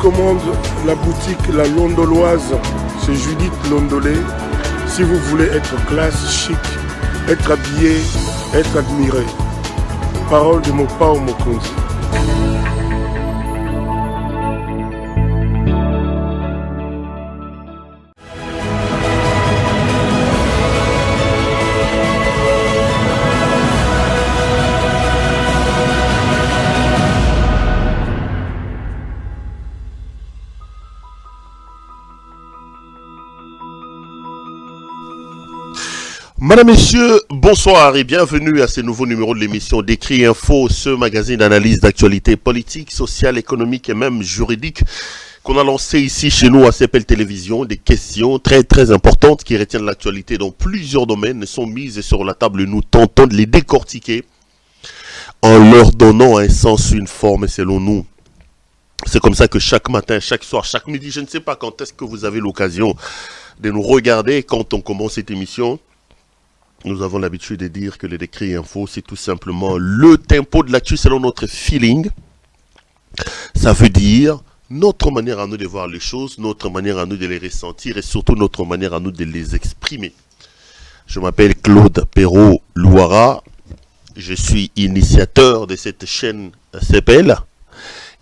commande la boutique La Londoloise, c'est Judith Londolé. Si vous voulez être classe, chic, être habillé, être admiré. Parole de mon Pao Mokonzi. Madame, Messieurs, bonsoir et bienvenue à ce nouveau numéro de l'émission Décrit Info, ce magazine d'analyse d'actualité politique, sociale, économique et même juridique qu'on a lancé ici chez nous à CPL Télévision. Des questions très importantes qui retiennent l'actualité dans plusieurs domaines sont mises sur la table et nous tentons de les décortiquer en leur donnant un sens, une forme et selon nous. C'est comme ça que chaque matin, chaque soir, chaque midi, je ne sais pas quand est-ce que vous avez l'occasion de nous regarder quand on commence cette émission. Nous avons l'habitude de dire que le Décrit Info, c'est tout simplement le tempo de l'actu selon notre feeling. Ça veut dire notre manière à nous de voir les choses, notre manière à nous de les ressentir et surtout notre manière à nous de les exprimer. Je m'appelle Claude Perrault-Louara. Je suis initiateur de cette chaîne CPL.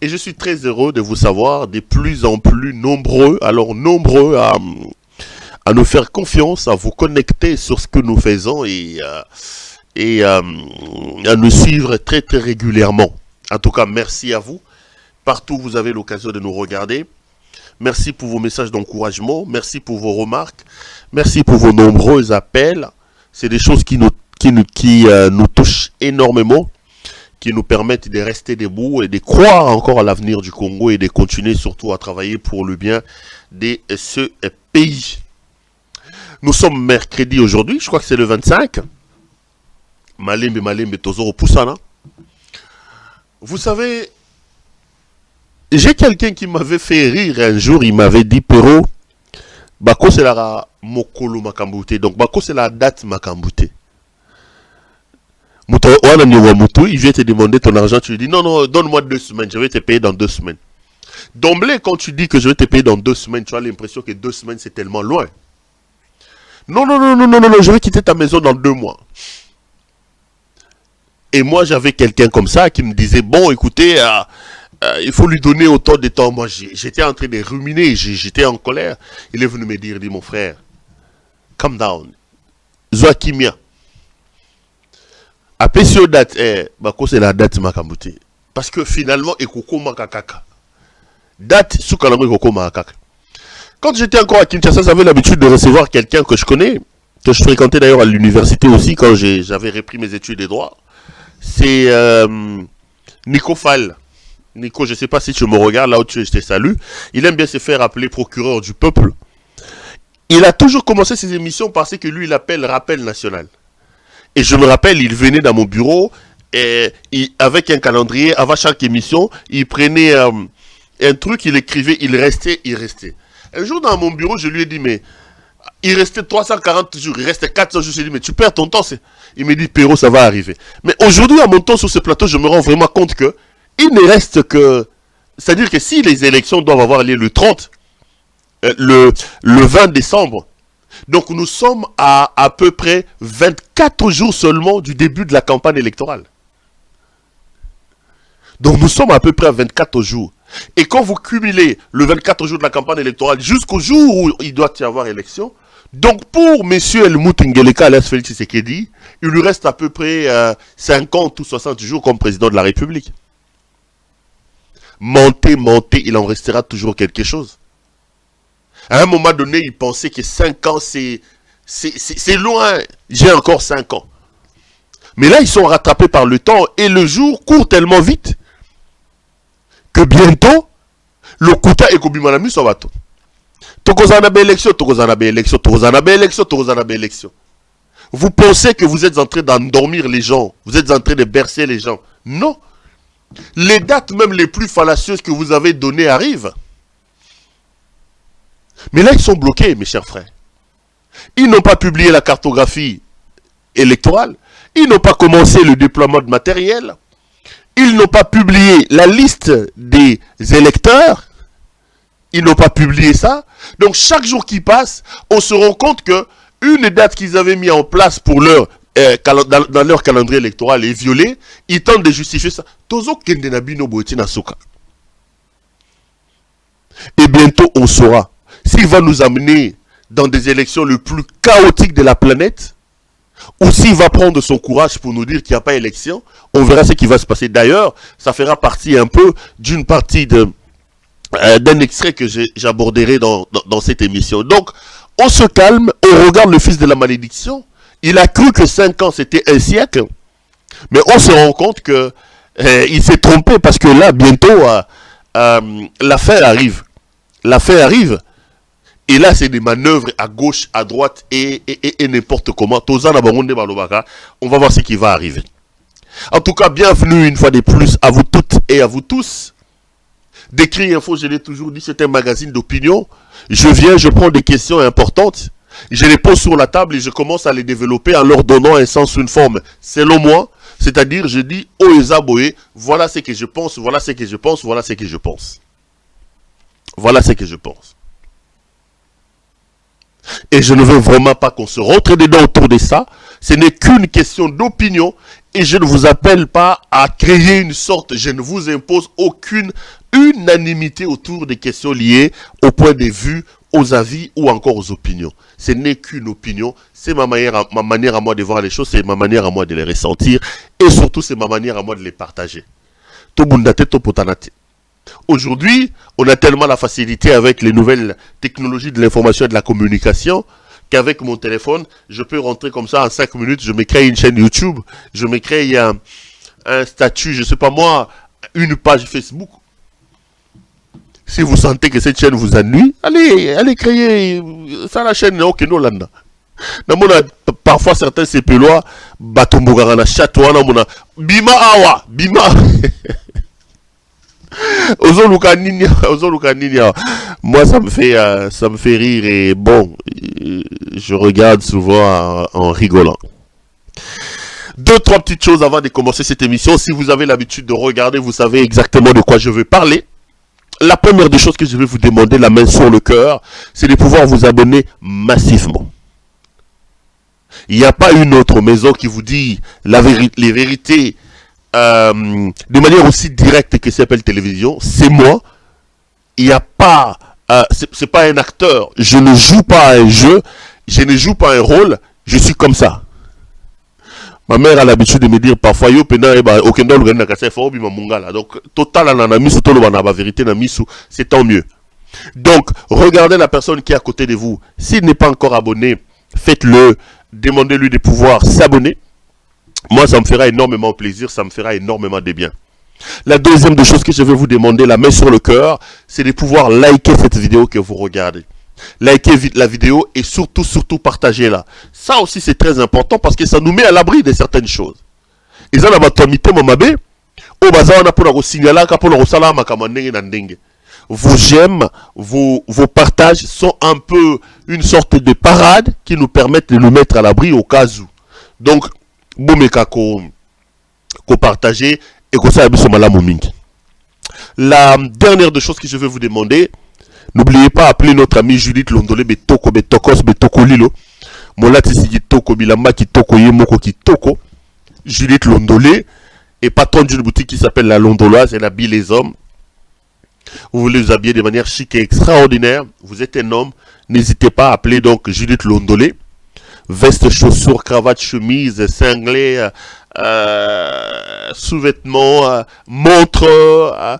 Et je suis très heureux de vous savoir de plus en plus nombreux, alors nombreux à nous faire confiance, à vous connecter sur ce que nous faisons et à nous suivre très régulièrement. En tout cas, merci à vous. Partout où vous avez l'occasion de nous regarder. Merci pour vos messages d'encouragement. Merci pour vos remarques. Merci pour vos nombreux appels. C'est des choses qui nous touchent énormément, qui nous permettent de rester debout et de croire encore à l'avenir du Congo et de continuer surtout à travailler pour le bien de ce pays. Nous sommes mercredi aujourd'hui, je crois que c'est le 25. Malembe Tozoro Poussana. Vous savez, j'ai quelqu'un qui m'avait fait rire un jour, il m'avait dit, Perrault, Bako c'est la Mokolo Makambouté, donc Bako c'est la date Makambouté. Il vient te demander ton argent, tu lui dis, non, donne-moi 2 semaines, je vais te payer dans 2 semaines. D'emblée, quand tu dis que je vais te payer dans 2 semaines, tu as l'impression que 2 semaines c'est tellement loin. Non, je vais quitter ta maison dans 2 mois. Et moi, j'avais quelqu'un comme ça qui me disait, bon, écoutez, il faut lui donner autant de temps. Moi, j'étais en train de ruminer, j'étais en colère. Il est venu me dire, dit mon frère, calm down. Zoakimia. Après, sur date, c'est la date Makambouté. Parce que finalement, Ekoko Makakaka. Date, Soukalango Ekoko Makakaka. Quand j'étais encore à Kinshasa, j'avais l'habitude de recevoir quelqu'un que je connais, que je fréquentais d'ailleurs à l'université aussi quand j'avais repris mes études de droit. C'est Nico Fall. Nico, je ne sais pas si tu me regardes, là où tu es, je te salue. Il aime bien se faire appeler procureur du peuple. Il a toujours commencé ses émissions par ce que lui, il appelle rappel national. Et je me rappelle, il venait dans mon bureau, et avec un calendrier, avant chaque émission, il prenait un truc, il écrivait, il restait. Un jour dans mon bureau, je lui ai dit, mais il restait 340 jours, il restait 400 jours. Je lui ai dit, mais tu perds ton temps. Il me dit, Perrault, ça va arriver. Mais aujourd'hui, en montant sur ce plateau, je me rends vraiment compte que il ne reste que... C'est-à-dire que si les élections doivent avoir lieu le 30, le 20 décembre, donc nous sommes à peu près 24 jours seulement du début de la campagne électorale. Donc nous sommes à peu près à 24 jours. Et quand vous cumulez le 24 jours de la campagne électorale jusqu'au jour où il doit y avoir élection, donc pour M. Helmut Ngeleka alias Félix Tshisekedi, il lui reste à peu près 50 ou 60 jours comme président de la République. Mentez, il en restera toujours quelque chose. À un moment donné, il pensait que 5 ans, c'est loin. J'ai encore 5 ans. Mais là, ils sont rattrapés par le temps et le jour court tellement vite que bientôt, le Kouta et Kobimanamu sont bateau. Tokozanabe élection. Vous pensez que vous êtes en train d'endormir les gens, vous êtes en train de bercer les gens. Non. Les dates même les plus fallacieuses que vous avez données arrivent. Mais là, ils sont bloqués, mes chers frères. Ils n'ont pas publié la cartographie électorale. Ils n'ont pas commencé le déploiement de matériel. Ils n'ont pas publié la liste des électeurs. Ils n'ont pas publié ça. Donc chaque jour qui passe, on se rend compte que une date qu'ils avaient mis en place pour leur dans leur calendrier électoral est violée. Ils tentent de justifier ça. Tozo Kendenabino Boetina Soka. Et bientôt on saura s'il va nous amener dans des élections les plus chaotiques de la planète, ou s'il va prendre son courage pour nous dire qu'il n'y a pas élection. On verra ce qui va se passer. D'ailleurs, ça fera partie un peu d'une partie d'un extrait que j'aborderai dans cette émission. Donc, on se calme, on regarde le fils de la malédiction. Il a cru que 5 ans c'était un siècle, mais on se rend compte que il s'est trompé, parce que là, bientôt, l'affaire arrive. L'affaire arrive. Et là, c'est des manœuvres à gauche, à droite et n'importe comment. On va voir ce qui va arriver. En tout cas, bienvenue une fois de plus à vous toutes et à vous tous. Décrit Info, je l'ai toujours dit, c'est un magazine d'opinion. Je viens, je prends des questions importantes, je les pose sur la table et je commence à les développer en leur donnant un sens, une forme. Selon moi, c'est-à-dire, je dis, Oezaboé, voilà ce que je pense, voilà ce que je pense, voilà ce que je pense. Voilà ce que je pense. Et je ne veux vraiment pas qu'on se rentre dedans autour de ça. Ce n'est qu'une question d'opinion. Et je ne vous appelle pas à créer une sorte, je ne vous impose aucune unanimité autour des questions liées au point de vue, aux avis ou encore aux opinions. Ce n'est qu'une opinion. C'est ma manière à moi de voir les choses, c'est ma manière à moi de les ressentir. Et surtout, c'est ma manière à moi de les partager. Tobundate, topotanate. Aujourd'hui, on a tellement la facilité avec les nouvelles technologies de l'information et de la communication qu'avec mon téléphone, je peux rentrer comme ça en 5 minutes, je me crée une chaîne YouTube, je me crée un statut, je ne sais pas moi, une page Facebook. Si vous sentez que cette chaîne vous ennuie, allez créer ça, la chaîne Okeno-Landa. Parfois certains CPLOA, Batombogarana, Chatouana, Bima Awa, Bima. Moi ça me fait rire et bon, je regarde souvent en rigolant. 2-3 petites choses avant de commencer cette émission. Si vous avez l'habitude de regarder, vous savez exactement de quoi je veux parler. La première des choses que je vais vous demander, la main sur le cœur, c'est de pouvoir vous abonner massivement. Il n'y a pas une autre maison qui vous dit les vérités de manière aussi directe que s'appelle télévision. C'est moi. Il n'y a pas, c'est pas un acteur. Je ne joue pas un jeu. Je ne joue pas un rôle. Je suis comme ça. Ma mère a l'habitude de me dire parfois yo pena eba okenda lugana kasa fa obi mamungala. Donc total na misu to lobana ba vérité na misu, c'est tant mieux. Donc regardez la personne qui est à côté de vous. S'il n'est pas encore abonné, faites-le. Demandez-lui de pouvoir s'abonner. Moi, ça me fera énormément plaisir, ça me fera énormément de bien. La deuxième des choses que je vais vous demander, la main sur le cœur, c'est de pouvoir liker cette vidéo que vous regardez. Likez la vidéo et surtout partagez-la. Ça aussi, c'est très important parce que ça nous met à l'abri de certaines choses. Et ça, vos j'aime, vos partages sont un peu une sorte de parade qui nous permettent de nous mettre à l'abri au cas où. Donc, partager et que ça la dernière des choses que je vais vous demander, n'oubliez pas d'appeler notre amie Judith Londolé Betoko Betokos Betokolilo. Molati Sigitoko Bilamba Kitoko Yemoko Kitoko. Judith Londolé est patronne d'une boutique qui s'appelle La Londoloise. Elle habille les hommes. Vous voulez vous habiller de manière chic et extraordinaire. Vous êtes un homme. N'hésitez pas à appeler donc Judith Londolé. Veste, chaussures, cravate, chemise, cinglé, sous-vêtements, montres,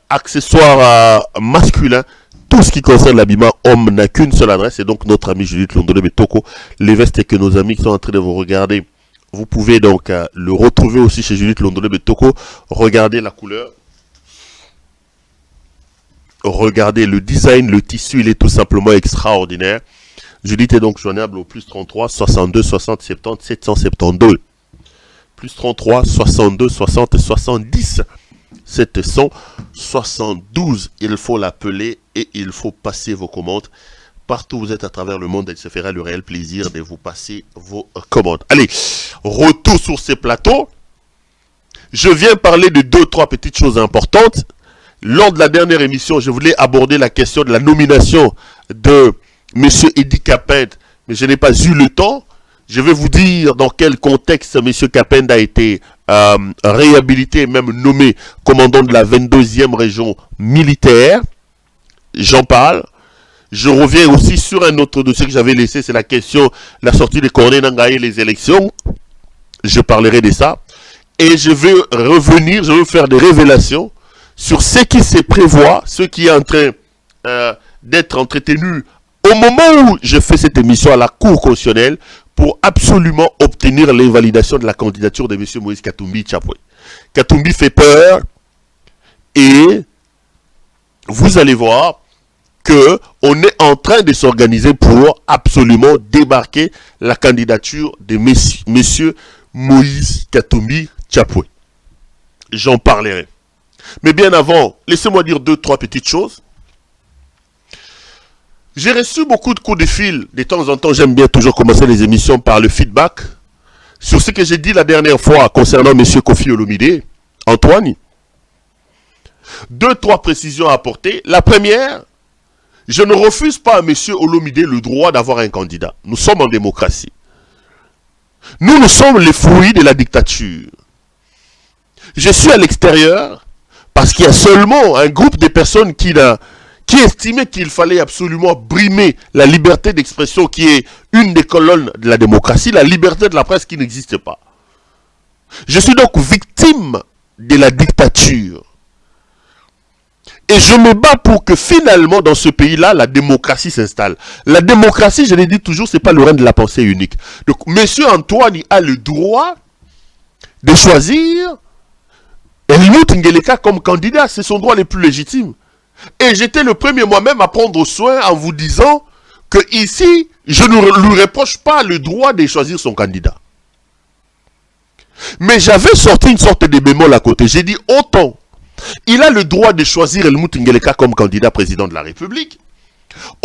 accessoires masculins. Tout ce qui concerne l'habillement homme n'a qu'une seule adresse. Et donc notre ami Judith Londolé Betoko. Les vestes que nos amis qui sont en train de vous regarder, vous pouvez donc le retrouver aussi chez Judith Londolé Betoko. Regardez la couleur. Regardez le design, le tissu, il est tout simplement extraordinaire. Judith est donc joignable au plus 33 62 60 70 772. Plus 33 62 60 70 772. Il faut l'appeler et il faut passer vos commandes. Partout où vous êtes à travers le monde, elle se fera le réel plaisir de vous passer vos commandes. Allez, retour sur ces plateaux. Je viens parler de 2-3 petites choses importantes. lors de la dernière émission, je voulais aborder la question de la nomination de M. Edi Kapende, mais je n'ai pas eu le temps. Je vais vous dire dans quel contexte M. Kapende a été réhabilité et même nommé commandant de la 22e région militaire. J'en parle. Je reviens aussi sur un autre dossier que j'avais laissé, c'est la question de la sortie de Corneille Nangaa et les élections. Je parlerai de ça. Et je vais revenir, je vais faire des révélations sur ce qui se prévoit, ce qui est en train d'être entretenu au moment où je fais cette émission à la Cour constitutionnelle pour absolument obtenir l'invalidation de la candidature de M. Moïse Katumbi Tchapoué. Katumbi fait peur et vous allez voir qu'on est en train de s'organiser pour absolument débarquer la candidature de M. Moïse Katumbi Tchapoué. J'en parlerai. Mais bien avant, laissez-moi dire 2-3 petites choses. J'ai reçu beaucoup de coups de fil. De temps en temps, j'aime bien toujours commencer les émissions par le feedback sur ce que j'ai dit la dernière fois concernant M. Kofi Olomide, Antoine. 2-3 précisions à apporter. La première, je ne refuse pas à M. Olomide le droit d'avoir un candidat. Nous sommes en démocratie. Nous sommes les fruits de la dictature. Je suis à l'extérieur parce qu'il y a seulement un groupe de personnes qui estimait qu'il fallait absolument brimer la liberté d'expression qui est une des colonnes de la démocratie, la liberté de la presse qui n'existe pas. Je suis donc victime de la dictature. Et je me bats pour que finalement dans ce pays-là, la démocratie s'installe. La démocratie, je l'ai dit toujours, ce n'est pas le règne de la pensée unique. Donc M. Antoine a le droit de choisir Helmut Ngeleka comme candidat. C'est son droit le plus légitime. Et j'étais le premier moi-même à prendre soin en vous disant que ici, je ne lui reproche pas le droit de choisir son candidat. Mais j'avais sorti une sorte de bémol à côté. J'ai dit autant il a le droit de choisir Helmut Ngeleka comme candidat président de la République,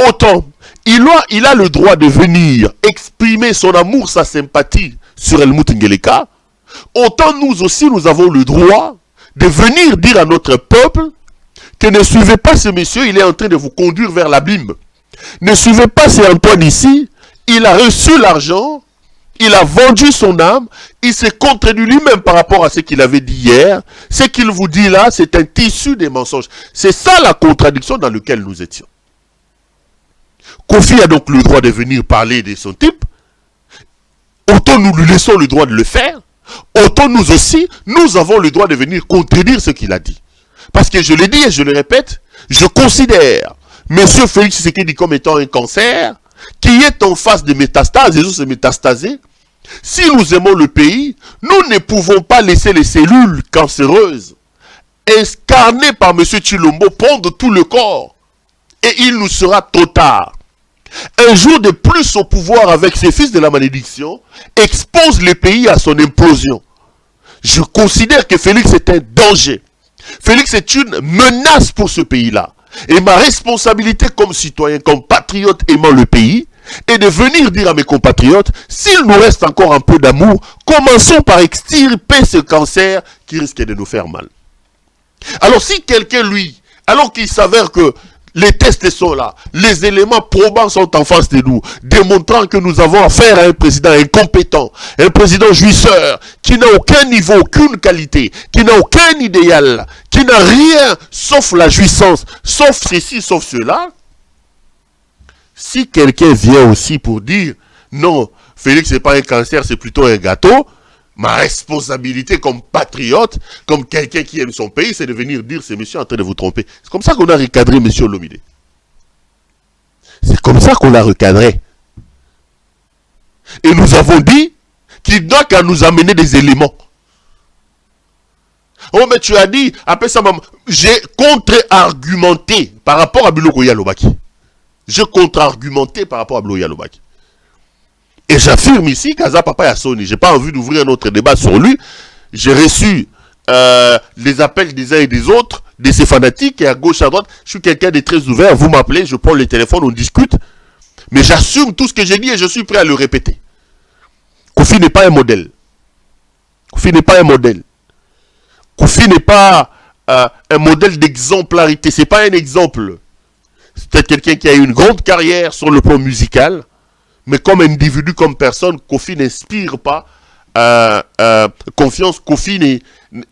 autant il a le droit de venir exprimer son amour, sa sympathie sur Helmut Ngeleka, autant nous aussi nous avons le droit de venir dire à notre peuple que ne suivez pas ce monsieur, il est en train de vous conduire vers l'abîme. Ne suivez pas ce Antoine ici, il a reçu l'argent, il a vendu son âme, il s'est contredit lui-même par rapport à ce qu'il avait dit hier. Ce qu'il vous dit là, c'est un tissu des mensonges. C'est ça la contradiction dans laquelle nous étions. Kofi a donc le droit de venir parler de son type. Autant nous lui laissons le droit de le faire, autant nous aussi, nous avons le droit de venir contredire ce qu'il a dit. Parce que je l'ai dit et je le répète, je considère M. Félix Tshisekedi comme étant un cancer qui est en face de métastases, et se métastaser. Si nous aimons le pays, nous ne pouvons pas laisser les cellules cancéreuses incarnées par M. Tshilombo prendre tout le corps. Et il nous sera trop tard. Un jour de plus au pouvoir avec ses fils de la malédiction expose le pays à son implosion. Je considère que Félix est un danger. Félix est une menace pour ce pays-là. Et ma responsabilité comme citoyen, comme patriote aimant le pays, est de venir dire à mes compatriotes, s'il nous reste encore un peu d'amour, commençons par extirper ce cancer qui risque de nous faire mal. Alors si quelqu'un, lui, alors qu'il s'avère que les tests sont là, les éléments probants sont en face de nous, démontrant que nous avons affaire à un président incompétent, un président jouisseur, qui n'a aucun niveau, aucune qualité, qui n'a aucun idéal, qui n'a rien sauf la jouissance, sauf ceci, sauf cela. Si quelqu'un vient aussi pour dire, non, Félix c'est pas un cancer, c'est plutôt un gâteau, ma responsabilité comme patriote, comme quelqu'un qui aime son pays, c'est de venir dire, c'est monsieur en train de vous tromper. C'est comme ça qu'on a recadré monsieur Olomide. C'est comme ça qu'on l'a recadré. Et nous avons dit qu'il doit qu'à nous amener des éléments. Oh mais tu as dit, après ça, j'ai contre-argumenté par rapport à Biloko Yalobaki. J'ai contre-argumenté par rapport à Biloko Yalobaki. Et j'affirme ici qu'Aza Papa Yassoni, je n'ai pas envie d'ouvrir un autre débat sur lui. J'ai reçu les appels des uns et des autres, de ces fanatiques, et à gauche, à droite. Je suis quelqu'un de très ouvert. Vous m'appelez, je prends le téléphone, on discute. Mais j'assume tout ce que j'ai dit et je suis prêt à le répéter. Kofi n'est pas un modèle. Kofi n'est pas un modèle. Kofi n'est pas un modèle d'exemplarité. C'est pas un exemple. C'est quelqu'un qui a eu une grande carrière sur le plan musical, mais comme individu, comme personne, Kofi n'inspire pas confiance. Kofi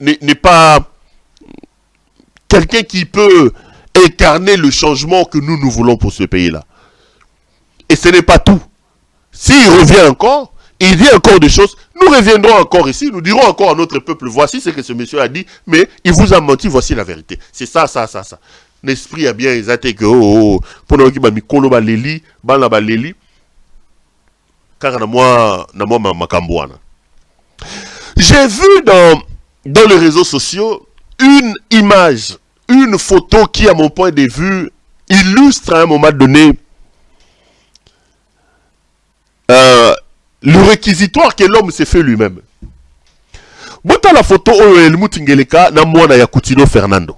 n'est pas quelqu'un qui peut incarner le changement que nous voulons pour ce pays-là. Et ce n'est pas tout. S'il revient encore, il dit encore des choses, nous reviendrons encore ici, nous dirons encore à notre peuple, voici ce que ce monsieur a dit, mais il vous a menti, voici la vérité. C'est ça. L'esprit a bien exalté que, pour nous qui m'a mis kolo ba leli, car na moi makambouana. J'ai vu dans les réseaux sociaux une image, une photo qui, à mon point de vue, illustre à un moment donné le réquisitoire que l'homme s'est fait lui-même. Bota la photo Helmut Ngeleka na mwana ya Coutinho Fernando.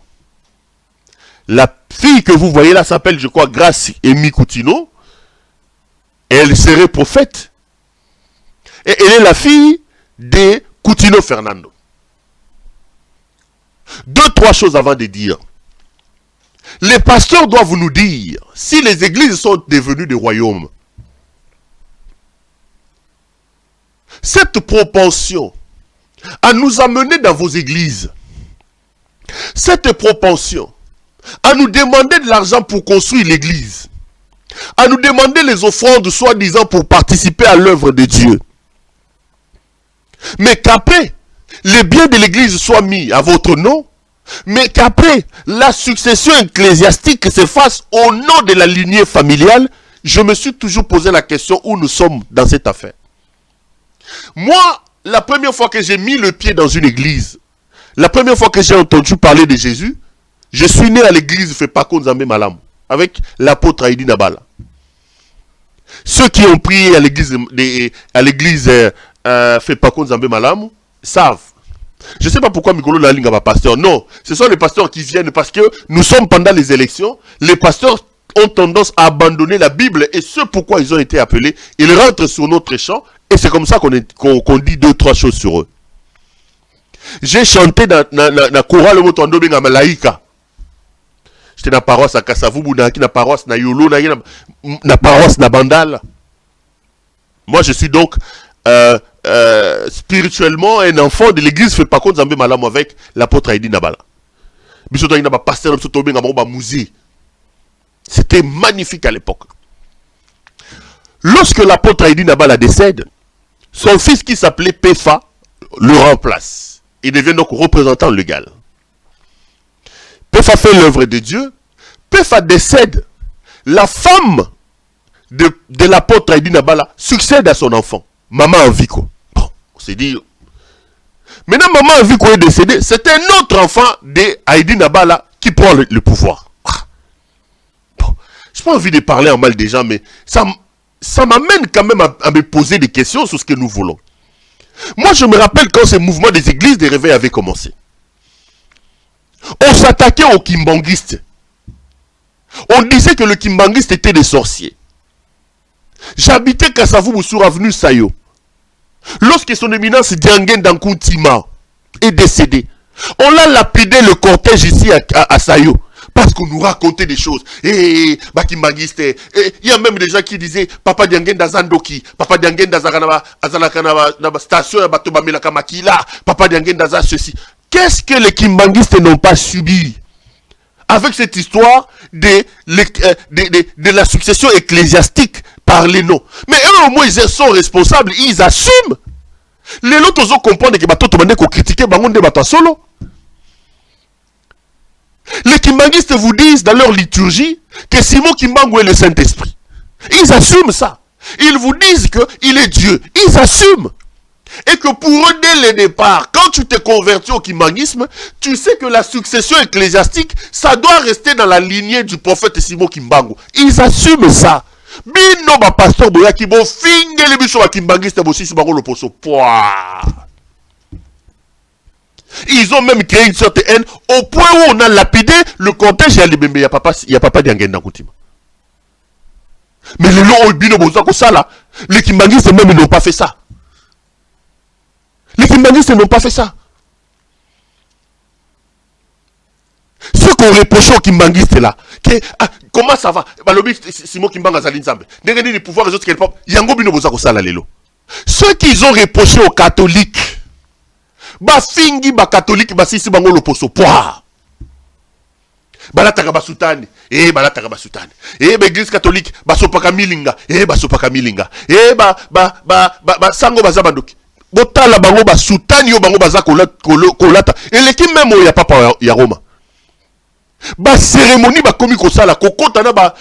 La fille que vous voyez là s'appelle, je crois, Grace Emi Coutinho. Elle serait prophète. Et elle est la fille de Coutinho Fernando. 2-3 choses avant de dire. Les pasteurs doivent nous dire si les églises sont devenues des royaumes. Cette propension à nous amener dans vos églises, cette propension à nous demander de l'argent pour construire l'église, à nous demander les offrandes soi-disant pour participer à l'œuvre de Dieu, mais qu'après les biens de l'église soient mis à votre nom, mais qu'après la succession ecclésiastique se fasse au nom de la lignée familiale, je me suis toujours posé la question où nous sommes dans cette affaire. Moi, la première fois que j'ai mis le pied dans une église, la première fois que j'ai entendu parler de Jésus, je suis né à l'église Fepako Nzambe Malamu, avec l'apôtre Aïdi Nabala. Ceux qui ont prié à l'église Fepako Nzambe Malamu savent. Je ne sais pas pourquoi Mikolo Lalinga va pasteur. Non, ce sont les pasteurs qui viennent parce que nous sommes pendant les élections. Les pasteurs ont tendance à abandonner la Bible et ce pourquoi ils ont été appelés. Ils rentrent sur notre champ et c'est comme ça qu'on dit 2-3 choses sur eux. J'ai chanté dans la chorale Motondo Benga Malaika. J'étais dans la paroisse à Kassavubu, dans la paroisse à Yolo, dans la paroisse à Bandal. Moi, je suis donc spirituellement un enfant de l'église fait pas contre Zambé Malamu avec l'apôtre Aïdi Nabala. C'était magnifique à l'époque. Lorsque l'apôtre Aïdi Nabala décède, son fils qui s'appelait Pefa le remplace. Il devient donc représentant légal. Pefa fait l'œuvre de Dieu. Pefa décède. La femme de l'apôtre Aïdi Nabala succède à son enfant. Maman Enviko. Bon, on s'est dit. Maintenant, Maman Enviko est décédée. C'est un autre enfant d'Aïdi Nabala qui prend le pouvoir. Bon, je n'ai pas envie de parler en mal des gens, mais ça m'amène quand même à me poser des questions sur ce que nous voulons. Moi, je me rappelle quand ce mouvement des églises des réveils avait commencé. On s'attaquait aux kimbanguistes. On disait que le kimbangiste était des sorciers. J'habitais Kassavubu sur avenue Sayo. Lorsque son éminence Diangen Dankoutima est décédé, on l'a lapidé le cortège ici à Sayo. Parce qu'on nous racontait des choses. Et Bakimbangiste. Il y a même des gens qui disaient Papa Diangen Dazandoki, Papa Diangen Dazanakanaba station ya Batoba Melakamakila, Papa Diangen Daza ceci. Qu'est-ce que les kimbanguistes n'ont pas subi avec cette histoire de la succession ecclésiastique par les noms? Mais eux au moins ils sont responsables, ils assument. Les autres ont compris que Bato Tomane ko critiquer Bangonde Bato solo. Les kimbanguistes vous disent dans leur liturgie que Simon Kimbangu est le Saint-Esprit. Ils assument ça. Ils vous disent qu'il est Dieu. Ils assument. Et que pour eux, dès le départ, quand tu t'es converti au kimbanguisme, tu sais que la succession ecclésiastique, ça doit rester dans la lignée du prophète Simon Kimbangu. Ils assument ça. Bino ba pasteur boya ki bo fingeli biso ba kimbanguiste bo sisi bango loposo. Ils ont même créé une sorte de haine au point où on a lapidé le cortège à Libembe. Il y a papa Diangen Dankoutima. Mais les lots bino boza ko ça là, les kimbanguistes même ils n'ont pas fait ça. Les kimbanguistes n'ont pas fait ça. Ce qu'on reproche au Kimbangi, c'est là. Comment ça va? Simon Kimbanga Zalinzambe. N'engagez les pouvoirs des autres qu'elle porte. Yango Bino Bozako Sala Lelo. Ce qu'ils ont reproché aux catholiques, fingi catholique, si bango l'opposo. Pouah! Balataka basutani, balataka basutani. Église catholique, basopaka milinga, basopaka milinga. Sango bazabandoki. Botala bango basutani yo bango bazako kolata. Et l'équipe même il y a papa ya Roma. Cérémonie komi kosala kokota na ba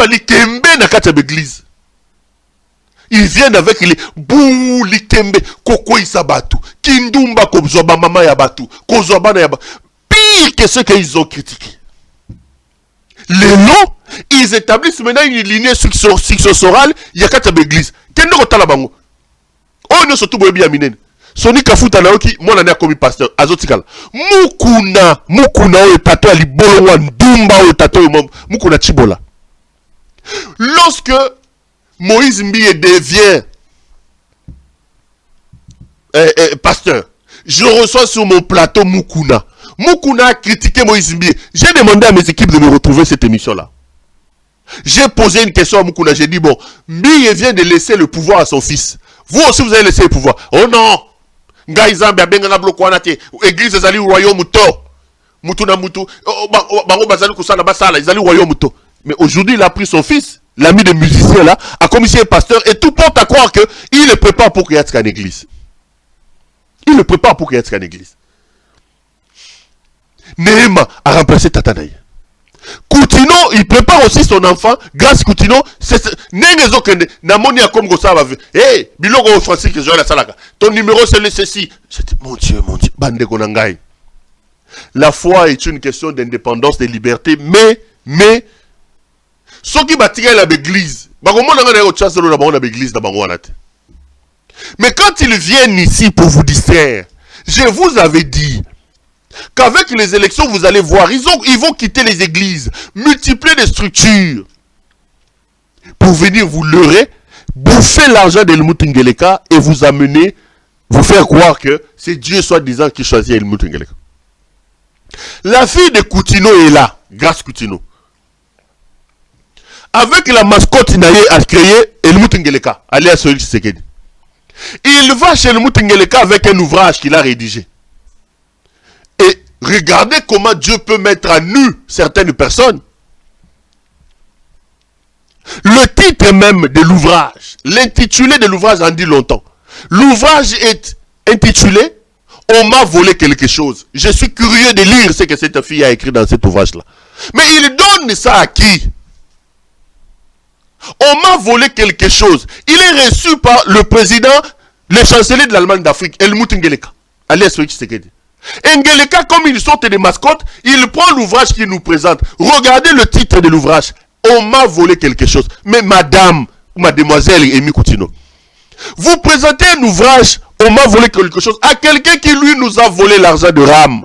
likembe na kati ya église. Ils viennent avec les bou likembe koko isabatu, kindumba kozwa mama ya batu, kozwa bana ya batu. Pire que ce qu'ils ont critiqué. Les noms, ils établissent maintenant une lignée successorale, il y a quatre églises. Qu'est-ce que bango? Oh, nous sommes tous les bien. Soni Kafuta Naoki, moi l'année a commis pasteur, Azotikal. Mukuna, o tato ali bolwa ndumba o tato mukuna chibola. Lorsque Moïse Mbiye devient pasteur, je reçois sur mon plateau Mukuna. Mukuna a critiqué Moïse Mbiye. J'ai demandé à mes équipes de me retrouver cette émission-là. J'ai posé une question à Mukuna. J'ai dit, bon, Mbiye vient de laisser le pouvoir à son fils. Vous aussi, vous avez laissé le pouvoir. Oh non! Ngaïzambe a benga bloko anate. Église ezali royaume to. Mutu na mutu. Bango bazali kusala basala. Ezali royaume to. Mais aujourd'hui, il a pris son fils, l'ami de musicien là, a commissionné un pasteur et tout porte à croire que il le prépare pour qu'il y ait une église. Il le prépare pour qu'il y ait une église. Nehema a remplacé Tatanaï. Koutino, il prépare aussi son enfant. Grâce Koutino, c'est Nengezo Kende. Namoni a comme ça va. Hey, Biloko Francis que je la salaka. Ton numéro c'est le ceci. Mon Dieu, bande Konangai. La foi est une question d'indépendance, de liberté, mais ceux qui bâtissent l'église, mais quand ils viennent ici pour vous distraire, je vous avais dit qu'avec les élections, vous allez voir, ils vont quitter les églises, multiplier les structures pour venir vous leurrer, bouffer l'argent de Elmoutingeleka et vous amener, vous faire croire que c'est Dieu soi-disant qui choisit Elmoutingeleka. La fille de Koutino est là, grâce Koutino. Avec la mascotte Naye a créé Elmoutingeleka, alias Soïl Tshisekedi. Il va chez Elmoutingeleka avec un ouvrage qu'il a rédigé. Et regardez comment Dieu peut mettre à nu certaines personnes. Le titre même de l'ouvrage, l'intitulé de l'ouvrage en dit longtemps. L'ouvrage est intitulé « On m'a volé quelque chose ». Je suis curieux de lire ce que cette fille a écrit dans cet ouvrage-là. Mais il donne ça à qui? On m'a volé quelque chose. Il est reçu par le président, le chancelier de l'Allemagne d'Afrique, Helmut Ngeleka, alias Félix Tshisekedi. Ngeleka, comme une sorte de mascotte, il prend l'ouvrage qu'il nous présente. Regardez le titre de l'ouvrage. On m'a volé quelque chose. Mais madame, ou mademoiselle Emi Koutino, vous présentez un ouvrage, on m'a volé quelque chose, à quelqu'un qui lui nous a volé l'argent de Ram.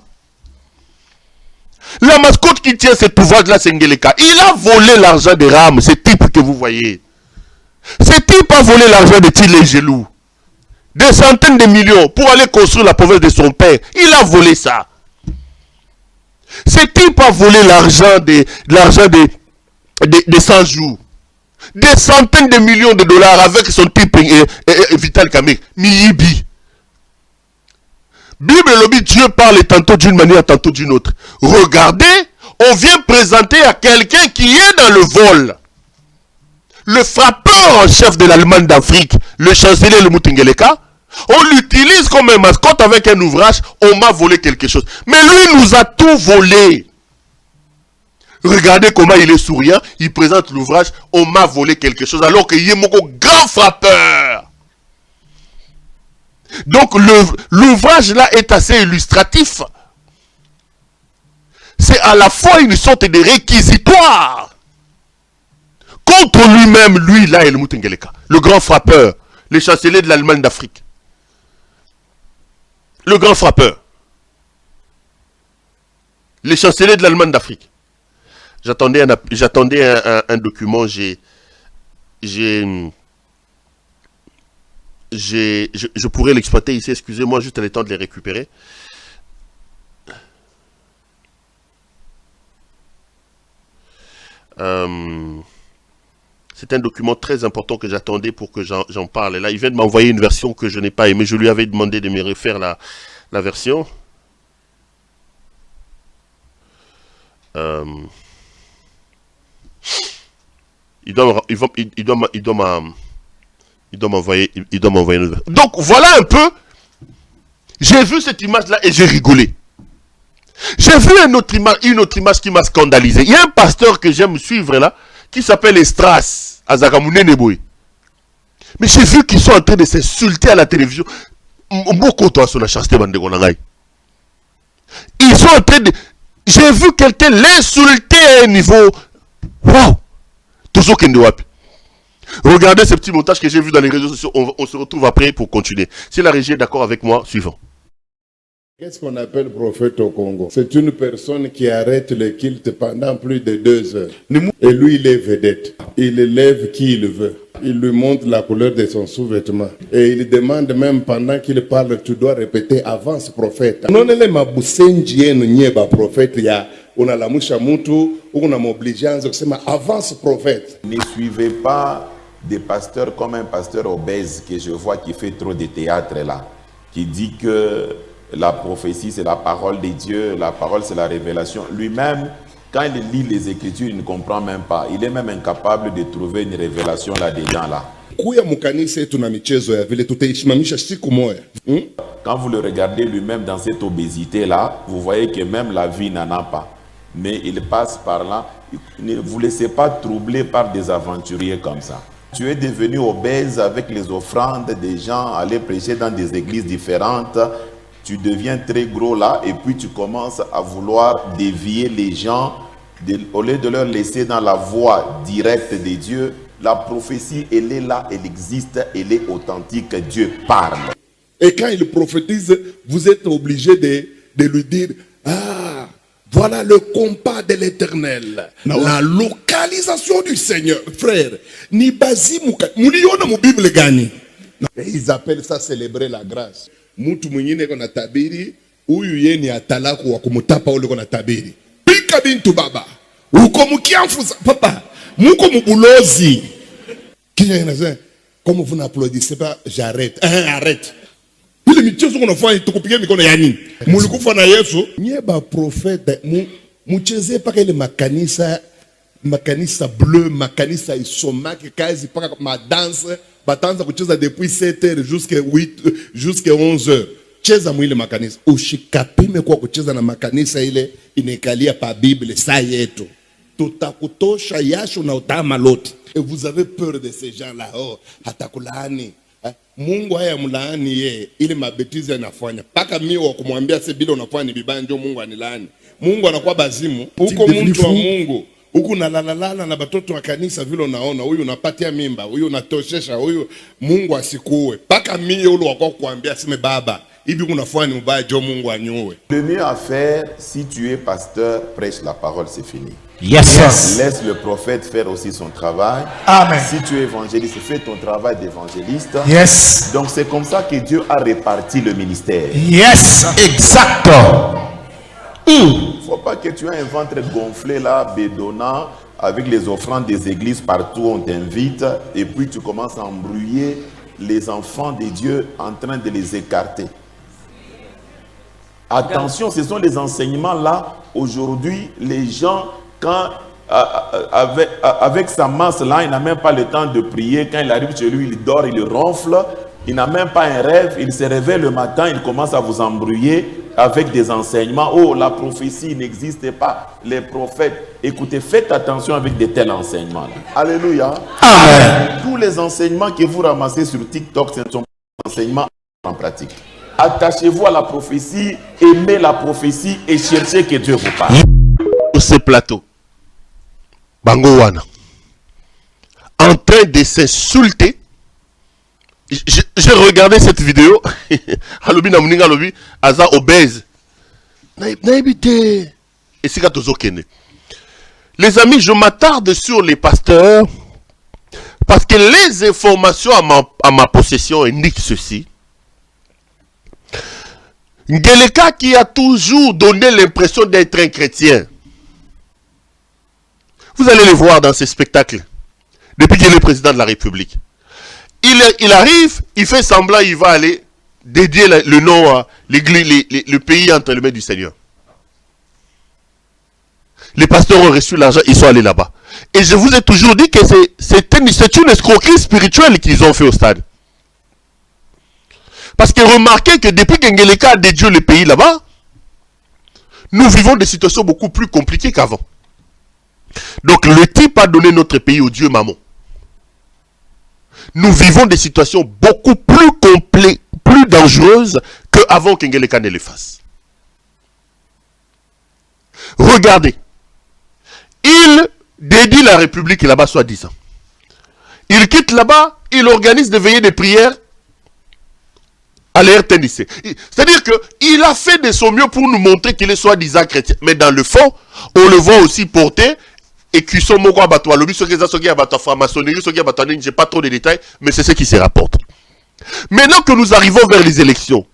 La mascotte qui tient cet ouvrage-là, c'est Ngeleka. Il a volé l'argent de Ram, ce type que vous voyez. Ce type a volé l'argent de Tilé Gelou. Des centaines de millions pour aller construire la province de son père. Il a volé ça. Ce type a volé l'argent de 100 jours. Des centaines de millions de dollars avec son type Vital Kamek. Miyibi. Bible lobby, Dieu parle tantôt d'une manière, tantôt d'une autre. Regardez, on vient présenter à quelqu'un qui est dans le vol. Le frappeur en chef de l'Allemagne d'Afrique, le chancelier Helmut Ngeleka, on l'utilise comme un mascotte avec un ouvrage, on m'a volé quelque chose. Mais lui nous a tout volé. Regardez comment il est souriant, il présente l'ouvrage, on m'a volé quelque chose, alors qu'il y a mon grand frappeur. Donc l'ouvrage là est assez illustratif. C'est à la fois une sorte de réquisitoire contre lui-même, lui là, Helmut Ngeleka, le grand frappeur, le chancelier de l'Allemagne d'Afrique. Le grand frappeur. Le chancelier de l'Allemagne d'Afrique. J'attendais un document, je pourrais l'exploiter ici, excusez-moi, juste le temps de les récupérer. C'est un document très important que j'attendais pour que j'en parle. Et là, il vient de m'envoyer une version que je n'ai pas aimée. Je lui avais demandé de me refaire la version. Il doit m'envoyer une version. Donc, voilà un peu. J'ai vu cette image-là et j'ai rigolé. J'ai vu une autre image qui m'a scandalisé. Il y a un pasteur que j'aime suivre là, qui s'appelle Estras, à Zagamoune Neboy. Mais j'ai vu qu'ils sont en train de s'insulter à la télévision. Ils sont en train de... J'ai vu quelqu'un l'insulter à un niveau... Waouh! Regardez ce petit montage que j'ai vu dans les réseaux sociaux. On se retrouve après pour continuer. Si la régie est d'accord avec moi, suivant. Qu'est-ce qu'on appelle prophète au Congo? C'est une personne qui arrête le culte pendant plus de 2 heures. Et lui, il est vedette. Il élève qui il veut. Il lui montre la couleur de son sous-vêtement. Et il demande même pendant qu'il parle, tu dois répéter avance prophète. Non, elle m'a boussenji nyeba prophète ya. On a la moucha moutou, on a m'obligeance, avance prophète. Ne suivez pas des pasteurs comme un pasteur obèse que je vois qui fait trop de théâtre là, qui dit que la prophétie c'est la parole de Dieu, la parole c'est la révélation. Lui-même, quand il lit les Écritures, il ne comprend même pas. Il est même incapable de trouver une révélation là-dedans là. Quand vous le regardez lui-même dans cette obésité là, vous voyez que même la vie n'en a pas. Mais il passe par là. Ne vous laissez pas troubler par des aventuriers comme ça. Tu es devenu obèse avec les offrandes des gens, aller prêcher dans des églises différentes. Tu deviens très gros là et puis tu commences à vouloir dévier les gens. Au lieu de leur laisser dans la voie directe de Dieu, la prophétie, elle est là, elle existe, elle est authentique. Dieu parle. Et quand il prophétise, vous êtes obligé de lui dire, ah, voilà le compas de l'Éternel, la localisation du Seigneur. Frère, ni basi muliona mu Bible gani. Ils appellent ça célébrer la grâce. Mutu mwingine kona tabiri, huyu yeni atalaku wa kumutapa ule kona tabiri. Pika bintu baba, uko mukiamfuza papa, muko mubulozi. Kisha inasema, comme vous n'applaudissez pas, j'arrête. Arrête. Ile michezo unafanya tukupigia mikono ya nini? Mulikufa na Yesu. Nyeba prophète mucheze paka ile makanisa bleu, makanisa isomaki kazi paka ma danse, batanza kucheza depuis 7h jusqu'à 11h. Cheza mwile makanisa. Ushikapime kwa kucheza na makanisa ile inekalia pa Bible saa yetu. Tutakutosha yasho na utama lote. Et vous avez peur de ces gens-là. Oh, hatakulaani. Mungu haya mlaani ye ili mabetizi anafanya. Paka mimi wa kumwambia se bila unafanya ni bibaya ndio Mungu anilaani. Mungu anakuwa bazimu. Huko mtu wa Mungu. Huku nalalala na batoto wa kanisa vile unaona. Huyu unapatia mimba, huyu unatoshesha, huyu Mungu asikuue. Paka mimi ule wako kuambia sime baba. Hivi unafanya ni mbaya ndio Mungu anyue. Le mieux à faire, si tu es pasteur, prêche la parole, c'est fini. Yes. Laisse le prophète faire aussi son travail. Amen. Si tu es évangéliste, fais ton travail d'évangéliste. Yes. Donc c'est comme ça que Dieu a réparti le ministère. Yes, exact. Il ne faut pas que tu aies un ventre gonflé là, bédonnant, avec les offrandes des églises partout on t'invite, et puis tu commences à embrouiller les enfants de Dieu en train de les écarter. Attention, ce sont les enseignements là. Aujourd'hui, les gens, quand avec sa masse là, il n'a même pas le temps de prier. Quand il arrive chez lui, il dort, il ronfle. Il n'a même pas un rêve. Il se réveille le matin, il commence à vous embrouiller avec des enseignements. Oh, la prophétie n'existe pas. Les prophètes. Écoutez, faites attention avec de tels enseignements là. Alléluia. Amen. Tous les enseignements que vous ramassez sur TikTok, ce ne sont pas des enseignements en pratique. Attachez-vous à la prophétie, aimez la prophétie et cherchez que Dieu vous parle. Ce plateau, Bangowana, en train de s'insulter. J'ai regardé cette vidéo. Alobi na muninga alobi aza obèse. Naibité. Et c'est les amis, je m'attarde sur les pasteurs parce que les informations à ma possession indiquent ceci. Ngeleka qui a toujours donné l'impression d'être un chrétien. Vous allez les voir dans ces spectacles. Depuis qu'il est président de la République. Il arrive, il fait semblant, il va aller dédier le nom à le pays entre les mains du Seigneur. Les pasteurs ont reçu l'argent, ils sont allés là-bas. Et je vous ai toujours dit que c'est une escroquerie spirituelle qu'ils ont fait au stade. Parce que remarquez que depuis qu'Ngeleka a dédié le pays là-bas, nous vivons des situations beaucoup plus compliquées qu'avant. Donc le type a donné notre pays au Dieu Mammon. Nous vivons des situations beaucoup plus plus dangereuses qu'avant qu'Ngeleka ne les fasse. Regardez. Il dédie la République là-bas, soi-disant. Il quitte là-bas, il organise des veillées de prière à l'RTNC. C'est-à-dire qu'il a fait de son mieux pour nous montrer qu'il est soi-disant chrétien. Mais dans le fond, on le voit aussi porter et qui sont moko abattoir. Le but, c'est que abattoir franc-maçonnerie, j'ai pas trop de détails, mais c'est ce qui se rapporte. Maintenant que nous arrivons vers les élections,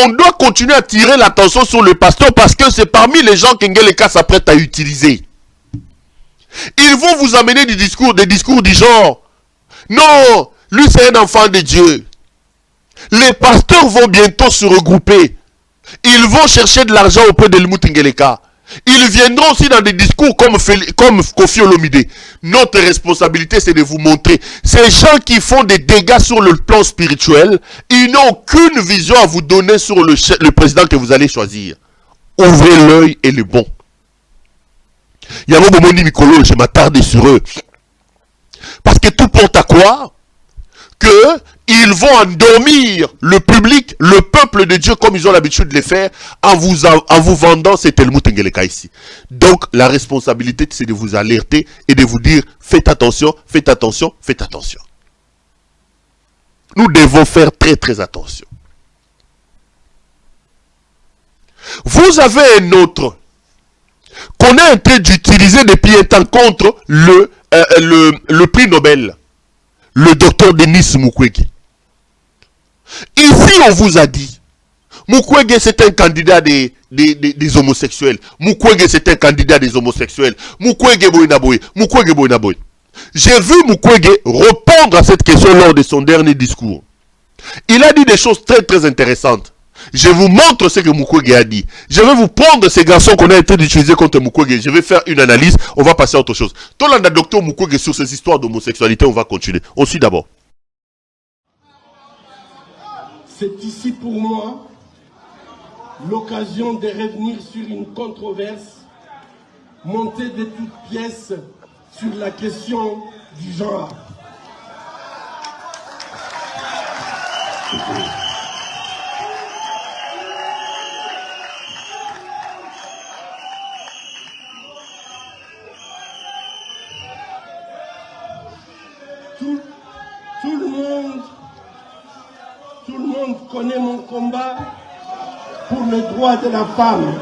on doit continuer à tirer l'attention sur le pasteur parce que c'est parmi les gens qu'Ngeleka s'apprête à utiliser. Ils vont vous amener des discours du genre. Non, lui c'est un enfant de Dieu. Les pasteurs vont bientôt se regrouper. Ils vont chercher de l'argent auprès de Helmut Ngeleka. Ils viendront aussi dans des discours comme Kofi Olomide. Notre responsabilité, c'est de vous montrer. Ces gens qui font des dégâts sur le plan spirituel, ils n'ont aucune vision à vous donner sur le président que vous allez choisir. Ouvrez l'œil et le bon. Il y a un moment dit Mikolo, je m'attarde sur eux. Parce que tout porte à croire qu'ils vont endormir le public, le peuple de Dieu, comme ils ont l'habitude de le faire, en vous vendant cet Helmut Ngeleka ici. Donc, la responsabilité, c'est de vous alerter et de vous dire, faites attention, faites attention, faites attention. Nous devons faire très très attention. Vous avez un autre qu'on est en train d'utiliser depuis un temps contre le prix Nobel, le docteur Denis Mukwege. Ici, on vous a dit, Mukwege c'est un candidat des homosexuels. Mukwege c'est un candidat des homosexuels. Mukwege Boinaboy. Mukwege Boinaboy. J'ai vu Mukwege répondre à cette question lors de son dernier discours. Il a dit des choses très très intéressantes. Je vous montre ce que Mukwege a dit. Je vais vous prendre ces garçons qu'on a été d'utiliser contre Mukwege. Je vais faire une analyse. On va passer à autre chose. Tolanda docteur Mukwege sur ces histoires d'homosexualité, on va continuer. On suit d'abord. C'est ici pour moi l'occasion de revenir sur une controverse montée de toutes pièces sur la question du genre. Tout le monde connaît mon combat pour le droit de la femme.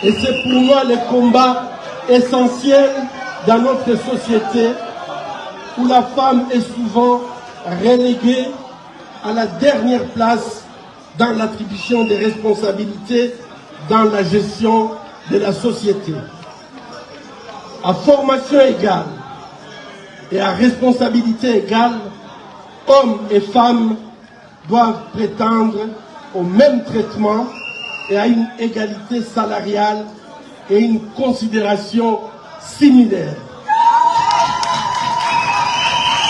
Et c'est pour moi le combat essentiel dans notre société où la femme est souvent reléguée à la dernière place dans l'attribution des responsabilités dans la gestion de la société. À formation égale et à responsabilité égale, hommes et femmes doivent prétendre au même traitement et à une égalité salariale et une considération similaire.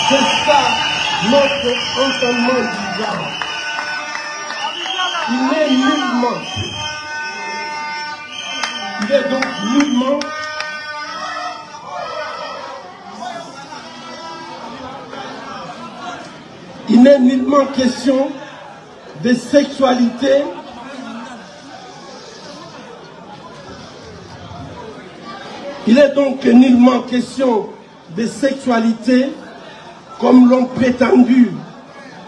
C'est ça notre entendement du genre. Il est donc nullement il n'est nullement question de sexualité il est donc nullement question de sexualité comme l'ont prétendu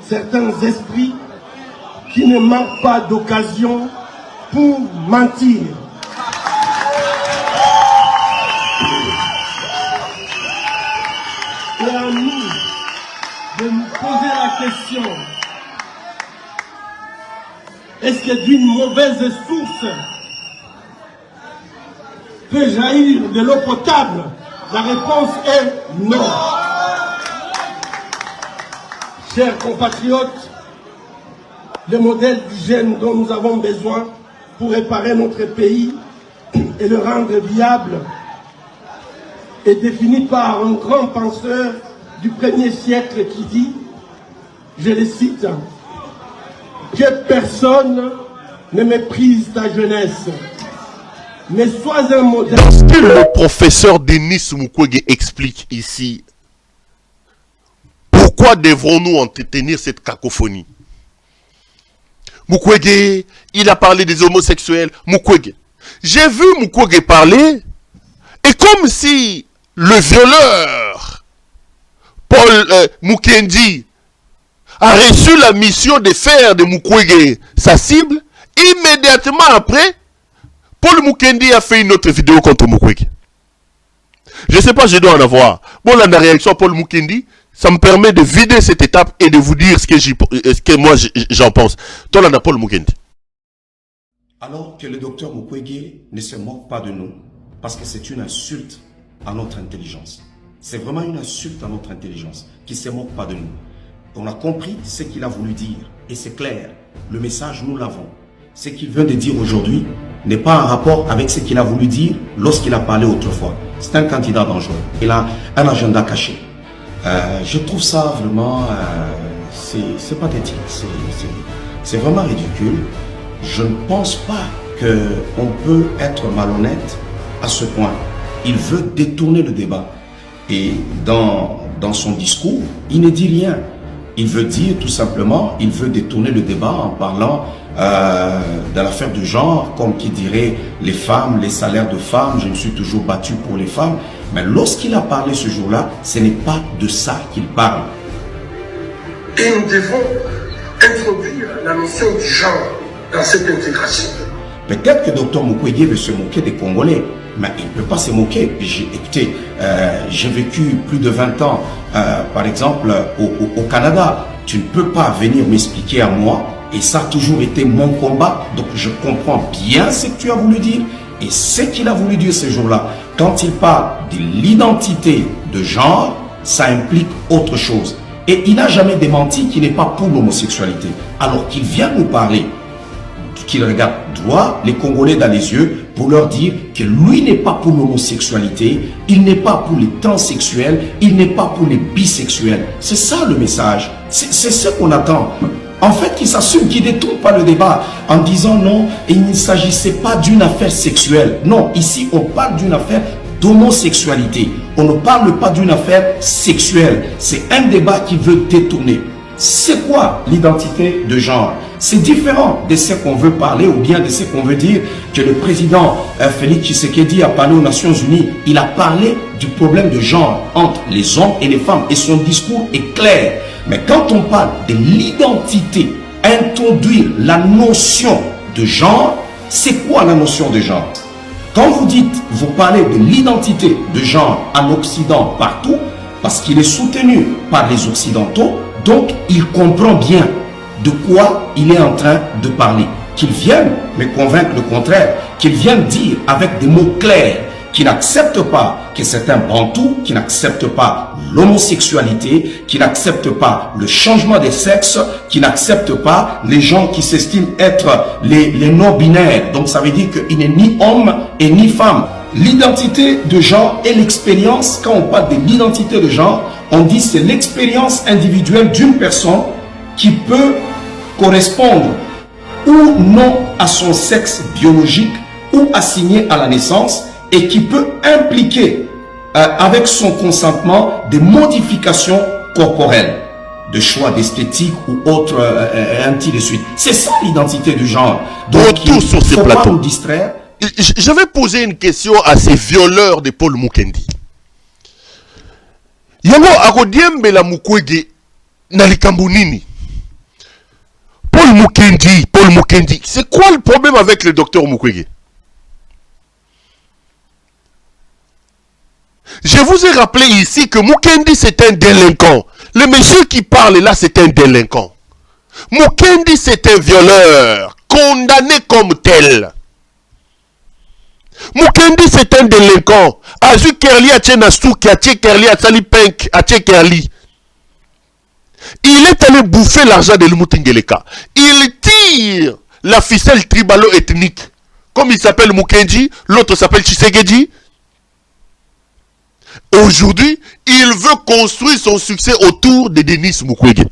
certains esprits qui ne manquent pas d'occasion pour mentir. Et à nous de nous poser la question, est-ce que d'une mauvaise source fait jaillir de l'eau potable? La réponse est non. Chers compatriotes, le modèle d'hygiène dont nous avons besoin pour réparer notre pays et le rendre viable est défini par un grand penseur du 1er siècle qui dit, je le cite, que personne ne méprise ta jeunesse, mais sois un modèle. Ce que le professeur Denis Mukwege explique ici, pourquoi devrons-nous entretenir cette cacophonie? Mukwege, il a parlé des homosexuels. Mukwege, j'ai vu Mukwege parler, et comme si le violeur, Paul Mukendi, a reçu la mission de faire de Mukwege sa cible, immédiatement après, Paul Mukendi a fait une autre vidéo contre Mukwege. Je ne sais pas, je dois en avoir. Bon, là, la réaction à Paul Mukendi, ça me permet de vider cette étape et de vous dire ce que moi j'en pense. Toi, là, Paul Mukendi. Alors que le docteur Mukwege ne se moque pas de nous, parce que c'est une insulte à notre intelligence. C'est vraiment une insulte à notre intelligence, qui ne se moque pas de nous. On a compris ce qu'il a voulu dire, et c'est clair, le message nous l'avons. Ce qu'il vient de dire aujourd'hui n'est pas en rapport avec ce qu'il a voulu dire lorsqu'il a parlé autrefois. C'est un candidat dangereux, il a un agenda caché. Je trouve ça vraiment, c'est pathétique, c'est vraiment ridicule. Je ne pense pas qu'on peut être malhonnête à ce point. Il veut détourner le débat. Et dans son discours, il ne dit rien. Il veut dire tout simplement, il veut détourner le débat en parlant de l'affaire du genre, comme qui dirait les femmes, les salaires de femmes, je me suis toujours battu pour les femmes. Mais lorsqu'il a parlé ce jour-là, ce n'est pas de ça qu'il parle. Et nous devons introduire la notion du genre dans cette intégration. Peut-être que Dr Mukwege veut se moquer des Congolais, mais il ne peut pas se moquer. Écoutez, j'ai vécu plus de 20 ans, par exemple, au Canada. Tu ne peux pas venir m'expliquer à moi, et ça a toujours été mon combat. Donc je comprends bien ce que tu as voulu dire, et ce qu'il a voulu dire ce jour-là. Quand il parle de l'identité de genre, ça implique autre chose. Et il n'a jamais démenti qu'il n'est pas pour l'homosexualité. Alors qu'il vient nous parler, qu'il regarde droit les Congolais dans les yeux pour leur dire que lui n'est pas pour l'homosexualité, il n'est pas pour les transsexuels, il n'est pas pour les bisexuels. C'est ça le message, c'est ce qu'on attend. En fait, qu'il s'assume, qu'il ne détourne pas le débat en disant non, il ne s'agissait pas d'une affaire sexuelle. Non, ici on parle d'une affaire d'homosexualité. On ne parle pas d'une affaire sexuelle. C'est un débat qui veut détourner. C'est quoi l'identité de genre? C'est différent de ce qu'on veut parler ou bien de ce qu'on veut dire que le président Félix Tshisekedi a parlé aux Nations Unies. Il a parlé du problème de genre entre les hommes et les femmes et son discours est clair. Mais quand on parle de l'identité, introduire la notion de genre, c'est quoi la notion de genre? Quand vous dites, vous parlez de l'identité de genre en Occident partout, parce qu'il est soutenu par les Occidentaux, donc il comprend bien de quoi il est en train de parler. Qu'il vienne me convaincre le contraire, qu'il vienne dire avec des mots clairs qui n'acceptent pas que c'est un bantou, qui n'accepte pas l'homosexualité, qui n'accepte pas le changement de sexe, qui n'accepte pas les gens qui s'estiment être les non-binaires. Donc ça veut dire qu'il n'est ni homme et ni femme. L'identité de genre et l'expérience, quand on parle de l'identité de genre, on dit c'est l'expérience individuelle d'une personne qui peut correspondre ou non à son sexe biologique ou assigné à la naissance et qui peut impliquer avec son consentement des modifications corporelles, de choix d'esthétique ou autre, ainsi de suite. C'est ça l'identité du genre. Donc il ne faut pas nous distraire. Je vais poser une question à ces violeurs de Paul Mukendi. Yango akodiembe la Mukwege na likambo nini? Paul Mukendi, c'est quoi le problème avec le docteur Mukwege? Je vous ai rappelé ici que Mukendi c'est un délinquant. Le monsieur qui parle là c'est un délinquant. Mukendi c'est un violeur, condamné comme tel. Mukendi, c'est un délinquant. Azu Kerli a Tchenastouki, a Kerli a Salipenk, a Kerli. Il est allé bouffer l'argent de Lumutingeleka. Il tire la ficelle tribalo-ethnique. Comme il s'appelle Mukendi, l'autre s'appelle Tshisekedi. Aujourd'hui, il veut construire son succès autour de Denis Mukwege.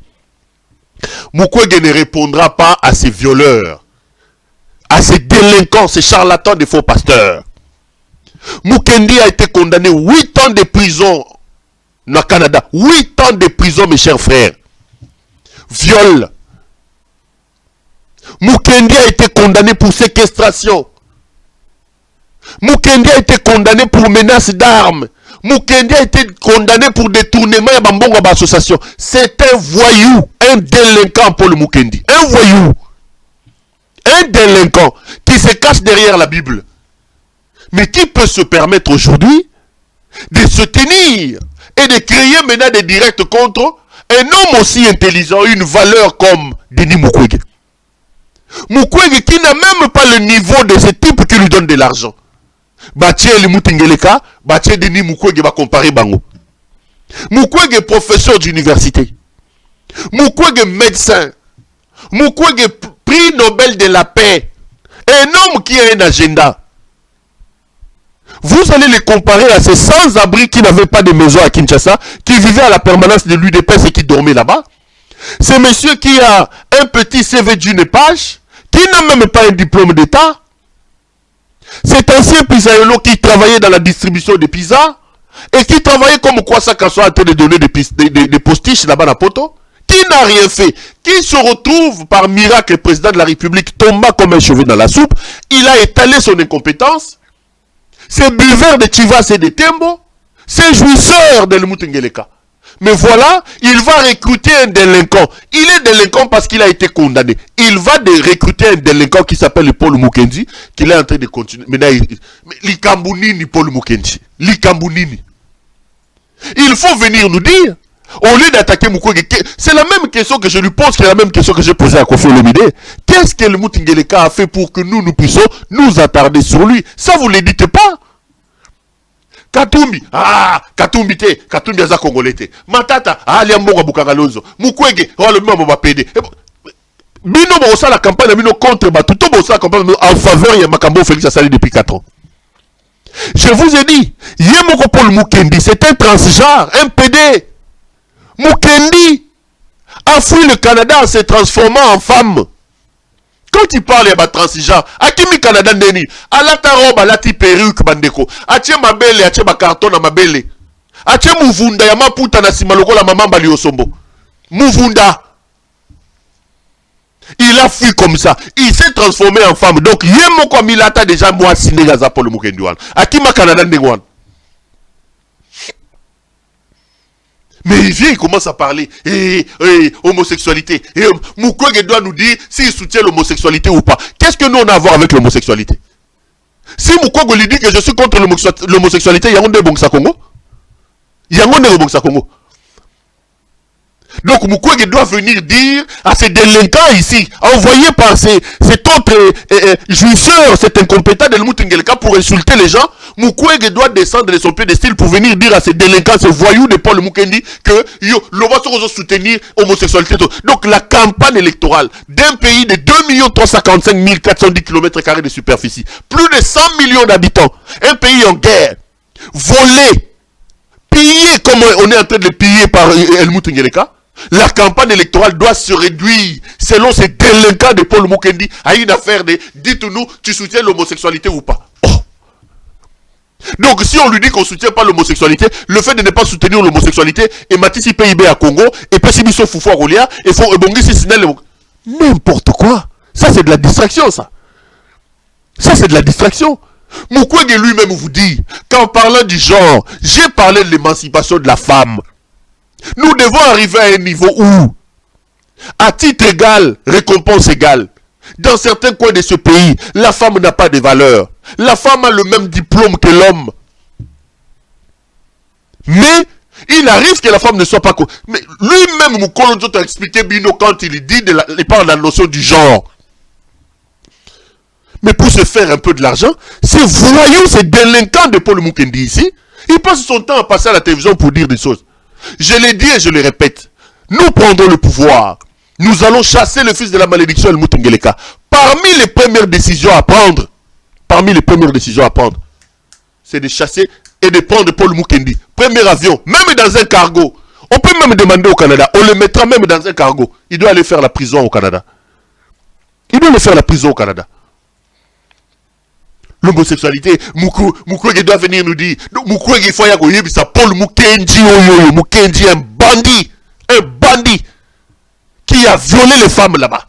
Mukwege ne répondra pas à ces violeurs, à ces délinquants, ces charlatans de faux pasteurs. Mukendi a été condamné 8 ans de prison au Canada. 8 ans de prison, mes chers frères. Viol. Mukendi a été condamné pour séquestration. Mukendi a été condamné pour menace d'armes. Mukendi a été condamné pour détournement et bambongo d'association. C'est un voyou, un délinquant pour le Mukendi. Un voyou. Un délinquant qui se cache derrière la Bible. Mais qui peut se permettre aujourd'hui de se tenir et de créer maintenant des directs contre un homme aussi intelligent, une valeur comme Denis Mukwege. Mukwege qui n'a même pas le niveau de ce type qui lui donne de l'argent. Batie le Mutingeleka, Batie Denis Mukwege va comparer Bango. Mukwege professeur d'université. Mukwege médecin. Mukwege prix Nobel de la paix. Un homme qui a un agenda. Vous allez les comparer à ces sans-abri qui n'avaient pas de maison à Kinshasa, qui vivaient à la permanence de l'UDPS et qui dormaient là-bas. C'est monsieur qui a un petit CV d'une page, qui n'a même pas un diplôme d'État. Cet ancien pizzaïolo qui travaillait dans la distribution des pizzas, et qui travaillait comme quoi ça quand soit en train de donner des postiches là-bas à Poto, qui n'a rien fait, qui se retrouve par miracle, le président de la République tomba comme un cheveu dans la soupe, il a étalé son incompétence. C'est buveur de Chivas et de Tembo, c'est jouisseur de l'Mutingeleka. Mais voilà, il va recruter un délinquant. Il est délinquant parce qu'il a été condamné. Il va recruter un délinquant qui s'appelle Paul Mukendi, qu'il est en train de continuer. Maintenant, Likambunini Paul Mukendi. Likambunini. Il faut venir nous dire, au lieu d'attaquer Mukwege, c'est la même question que je lui pose, c'est la même question que j'ai posée à Kofi Olomide. Qu'est-ce que le Mutingeleka a fait pour que nous puissions nous attarder sur lui? Ça, vous ne le dites pas. Katumbi, Katumbi te, Katumbi aza Congolais te. Matata, Liambonga Bukagalonzo. Mukwege, le même va pédé. Bino bosa la campagne, bino contre Batuto bosa la campagne en faveur de Makambo Félix Assali depuis 4 ans. Je vous ai dit, Yemoko Paul Mukendi, c'est un transgenre, un PD. Mukendi a fui le Canada en se transformant en femme. Quand il parle de transgenre, Akimi Canada Neni, Alata robe, alati perruque bandeko, Ache mabele, Ache carton na mabele, Ache muvunda ya maputa na simaloko la maman bali osombo. Muvunda. Il a fui comme ça. Il s'est transformé en femme. Donc, Yemoko Milata déjà moi Sinégaza pour le Mukendiwan. Akima Canada Ndewan. Mais il vient, il commence à parler. Homosexualité. Mukwege doit nous dire s'il soutient l'homosexualité ou pas. Qu'est-ce que nous on a à voir avec l'homosexualité? Si Mukwege lui dit que je suis contre l'homosexualité, il y a un Bongsa Congo. Il y a un Bongsa Congo. Donc Mukwege doit venir dire à ces délinquants ici, envoyés par cet autre jouisseur, cet incompétent de l'Mutingeleka pour insulter les gens, Mukwege doit descendre de son piédestal pour venir dire à ces délinquants, ces voyous de Paul Mukendi que l'on va soutenir l'homosexualité. Donc la campagne électorale d'un pays de 2 355 410 km² de superficie, plus de 100 millions d'habitants, un pays en guerre, volé, pillé comme on est en train de le piller par El Mutingeleka. La campagne électorale doit se réduire, selon ces délinquants de Paul Mukendi, à une affaire de dites-nous, tu soutiens l'homosexualité ou pas. Oh. Donc, si on lui dit qu'on ne soutient pas l'homosexualité, le fait de ne pas soutenir l'homosexualité, et Matisse PIB à Congo, et Pessibiso Foufou à Rolia, et faut Ebongisi Sinel. N'importe quoi. Ça, c'est de la distraction, ça. Ça, c'est de la distraction. Mukwege lui-même vous dit qu'en parlant du genre, j'ai parlé de l'émancipation de la femme. Nous devons arriver à un niveau où, à titre égal, récompense égale, dans certains coins de ce pays, la femme n'a pas de valeur. La femme a le même diplôme que l'homme. Mais, il arrive que la femme ne soit pas... Mais lui-même, Moukolonzo t'a expliqué, Bino, quand il dit, il parle de la notion du genre. Mais pour se faire un peu de l'argent, ces voyous, ces délinquants de Paul Mukendi ici, il passe son temps à passer à la télévision pour dire des choses. Je l'ai dit et je le répète. Nous prendrons le pouvoir. Nous allons chasser le fils de la malédiction, Helmut Ngeleka. Parmi les premières décisions à prendre, c'est de chasser et de prendre Paul Mukendi. Premier avion, même dans un cargo. On peut même demander au Canada, on le mettra même dans un cargo. Il doit aller faire la prison au Canada. L'homosexualité, Mukwege doit venir nous dire, Mukwege il faut y aller, ça Paul Mukendi, un bandit qui a violé les femmes là-bas.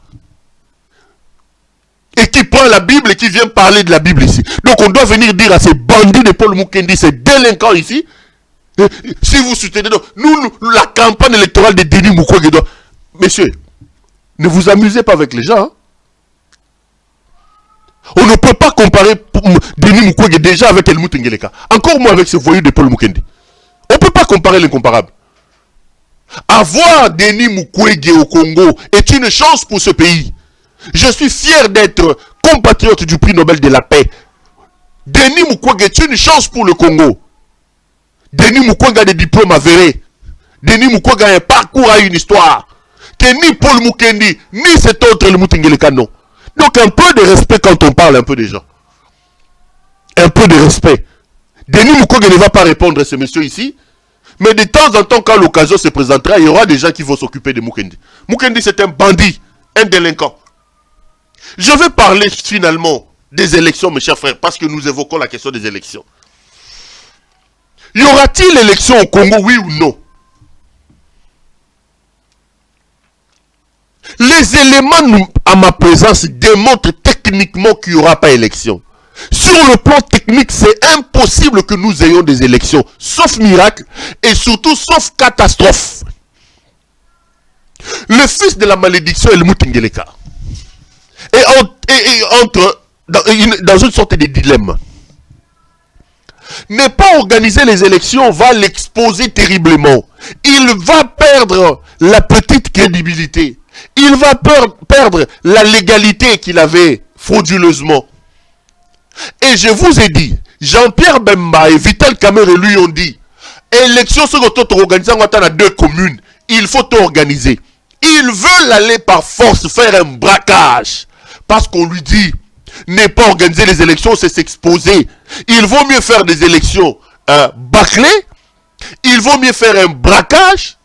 Et qui prend la Bible et qui vient parler de la Bible ici. Donc on doit venir dire à ces bandits de Paul Mukendi, ces délinquants ici, si vous soutenez, nous, la campagne électorale de Denis Mukwege, messieurs, ne vous amusez pas avec les gens, hein. On ne peut pas comparer Denis Mukwege déjà avec Helmut Ngeleka. Encore moins avec ce voyou de Paul Mukendi. On ne peut pas comparer l'incomparable. Avoir Denis Mukwege au Congo est une chance pour ce pays. Je suis fier d'être compatriote du prix Nobel de la paix. Denis Mukwege est une chance pour le Congo. Denis Mukwege a des diplômes avérés. Denis Mukwege a un parcours, a une histoire. Que ni Paul Mukendi, ni cet autre Helmut Ngeleka, non. Donc un peu de respect quand on parle un peu des gens. Un peu de respect. Denis Mukwege ne va pas répondre à ce monsieur ici. Mais de temps en temps, quand l'occasion se présentera, il y aura des gens qui vont s'occuper de Mukendi. Mukendi, c'est un bandit, un délinquant. Je vais parler finalement des élections, mes chers frères, parce que nous évoquons la question des élections. Y aura-t-il élection au Congo, oui ou non? Les éléments à ma présence démontrent techniquement qu'il n'y aura pas élection. Sur le plan technique, c'est impossible que nous ayons des élections, sauf miracle et surtout sauf catastrophe. Le fils de la malédiction, Helmut Ngeleka, entre dans une sorte de dilemme. Ne pas organiser les élections va l'exposer terriblement. Il va perdre la petite crédibilité. Il va perdre la légalité qu'il avait frauduleusement. Et je vous ai dit, Jean-Pierre Bemba et Vital Kamerhe lui ont dit, élection sur organisée dans 2 communes, il faut organiser. Ils veulent aller par force faire un braquage. Parce qu'on lui dit, ne pas organiser les élections, c'est s'exposer. Il vaut mieux faire des élections bâclées. Il vaut mieux faire un braquage.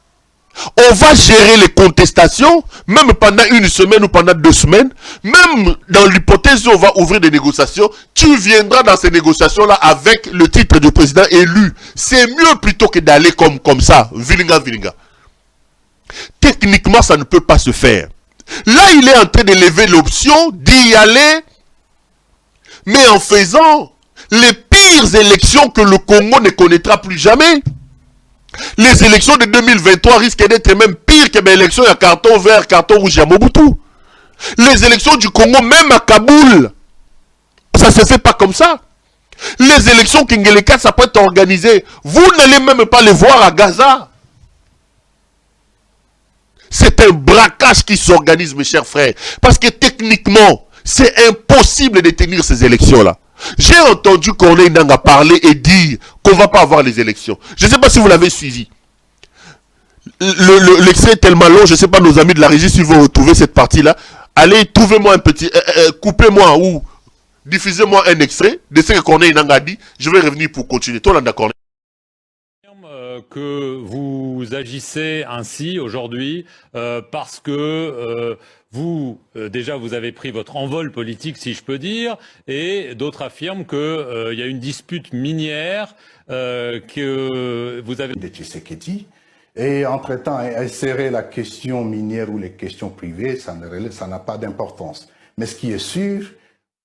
On va gérer les contestations, même pendant 1 semaine ou pendant 2 semaines. Même dans l'hypothèse où on va ouvrir des négociations, tu viendras dans ces négociations-là avec le titre de président élu. C'est mieux plutôt que d'aller comme ça, vilinga. Techniquement, ça ne peut pas se faire. Là, il est en train de lever l'option d'y aller, mais en faisant les pires élections que le Congo ne connaîtra plus jamais. Les élections de 2023 risquent d'être même pires que les élections à carton vert, carton rouge à Mobutu. Les élections du Congo, même à Kaboul, ça ne se fait pas comme ça. Les élections Ngeleka, ça peut être organisé. Vous n'allez même pas les voir à Gaza. C'est un braquage qui s'organise, mes chers frères. Parce que techniquement, c'est impossible de tenir ces élections-là. J'ai entendu Corneille Nangaa parler et dire qu'on ne va pas avoir les élections. Je ne sais pas si vous l'avez suivi. L'extrait est tellement long, je ne sais pas nos amis de la régie si vous retrouvez cette partie-là. Allez, trouvez-moi un petit... coupez-moi ou diffusez-moi un extrait de ce que Corneille Nangaa a dit. Je vais revenir pour continuer. Toi, là, d'accord. Que vous agissez ainsi aujourd'hui parce que vous, déjà, vous avez pris votre envol politique, si je peux dire, et d'autres affirment qu'il y a une dispute minière que vous avez... de Tshisekedi, et entre-temps, insérer la question minière ou les questions privées, ça n'a pas d'importance. Mais ce qui est sûr,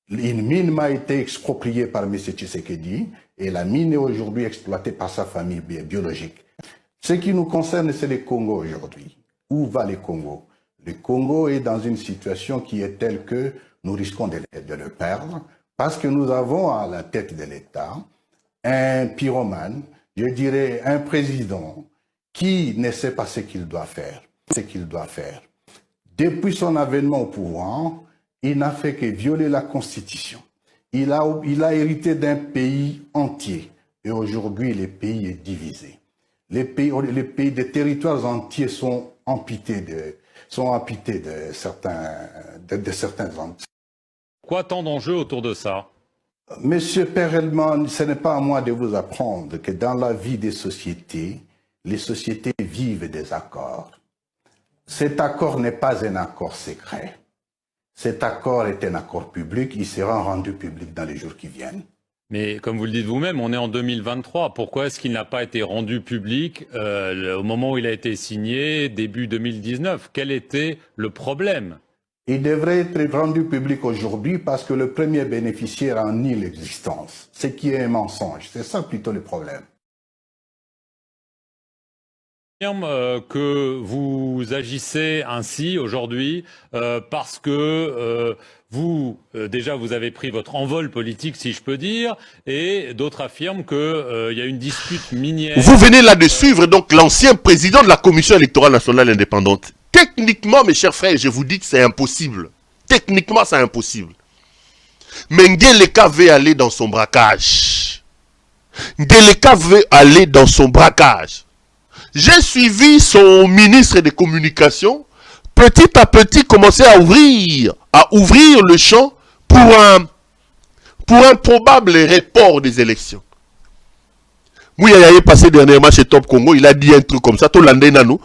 une mine m'a été expropriée par M. Tshisekedi, et la mine est aujourd'hui exploitée par sa famille biologique. Ce qui nous concerne, c'est le Congo aujourd'hui. Où va le Congo? Le Congo est dans une situation qui est telle que nous risquons de le perdre parce que nous avons à la tête de l'État un pyromane, je dirais un président qui ne sait pas ce qu'il doit faire. Depuis son avènement au pouvoir, il n'a fait que violer la Constitution. Il a hérité d'un pays entier. Et aujourd'hui, le pays est divisé. Les territoires entiers sont amputés de certains endroits. Quoi tant d'enjeux autour de ça? Monsieur Perelman, ce n'est pas à moi de vous apprendre que dans la vie des sociétés, les sociétés vivent des accords. Cet accord n'est pas un accord secret. Cet accord est un accord public, il sera rendu public dans les jours qui viennent. Mais comme vous le dites vous-même, on est en 2023. Pourquoi est-ce qu'il n'a pas été rendu public au moment où il a été signé, début 2019? Quel était le problème? Il devrait être rendu public aujourd'hui parce que le premier bénéficiaire en nie l'existence, ce qui est un mensonge. C'est ça plutôt le problème. Que vous agissez ainsi aujourd'hui parce que vous, déjà, vous avez pris votre envol politique, si je peux dire, et d'autres affirment qu'il y a une dispute minière. Vous venez là de suivre donc l'ancien président de la Commission électorale nationale indépendante. Techniquement, mes chers frères, je vous dis que c'est impossible. Techniquement, c'est impossible. Mais Ngeleka veut aller dans son braquage. Ngeleka veut aller dans son braquage. J'ai suivi son ministre des Communications, petit à petit commencer à ouvrir le champ pour un probable report des élections. Mouya est passé dernièrement chez Top Congo, il a dit un truc comme ça, tout l'andé nanou,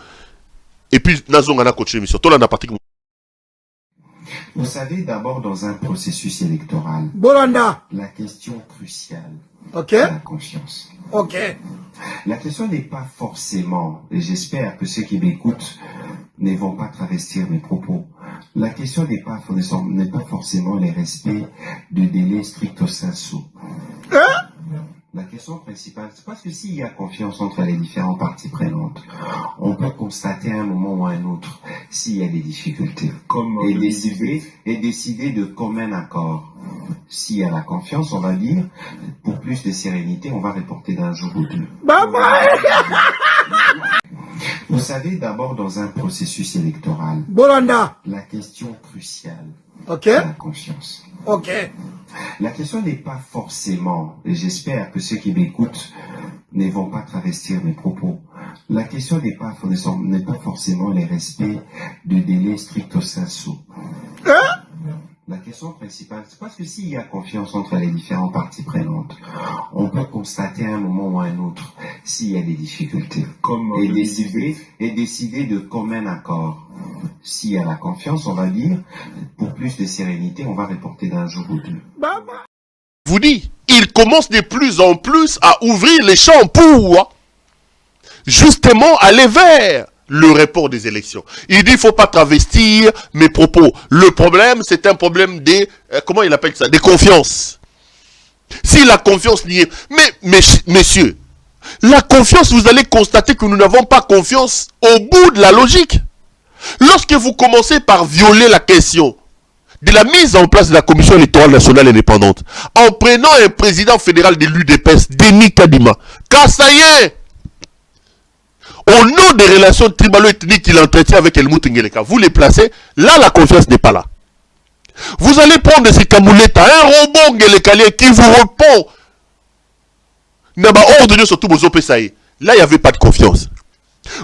et puis Nazongana coach émission, tout l'andé parti. Vous savez, d'abord dans un processus électoral, Bolanda. la question cruciale, Ok. c'est la confiance. Ok. La question n'est pas forcément, et j'espère que ceux qui m'écoutent ne vont pas travestir mes propos, la question n'est pas forcément le respect du délai stricto sensu. La question principale, c'est parce que s'il y a confiance entre les différentes parties prenantes, on peut constater à un moment ou à un autre s'il y a des difficultés et décider de commun accord. S'il y a la confiance, on va dire, pour plus de sérénité, on va reporter d'un jour ou deux. Vous savez, d'abord dans un processus électoral, Bolanda. la question cruciale, Ok. c'est la confiance. Ok. La question n'est pas forcément, et j'espère que ceux qui m'écoutent ne vont pas travestir mes propos, la question n'est pas forcément le respect du délai stricto sensu. La question principale, c'est parce que s'il y a confiance entre les différentes parties prenantes, on peut constater à un moment ou à un autre s'il y a des difficultés et décider de commun accord. S'il y a la confiance, on va dire, pour plus de sérénité, on va reporter d'un jour ou deux. Vous dis, il commence de plus en plus à ouvrir les champs pour justement aller vers le report des élections. Il dit, il ne faut pas travestir mes propos. Le problème, c'est un problème de, comment il appelle ça, de confiance. Si la confiance n'y est... Mais, messieurs, la confiance, vous allez constater que nous n'avons pas confiance au bout de la logique. Lorsque vous commencez par violer la question de la mise en place de la Commission électorale nationale indépendante, en prenant un président fédéral de l'UDPS, Denis Kadima, Kassaye, au nom des relations tribalo-ethniques qu'il entretient avec Helmut Ngeleka, vous les placez, là la confiance n'est pas là. Vous allez prendre ces Kamouleta, un robot Ngelekalier qui vous répond. Là, il n'y avait pas de confiance.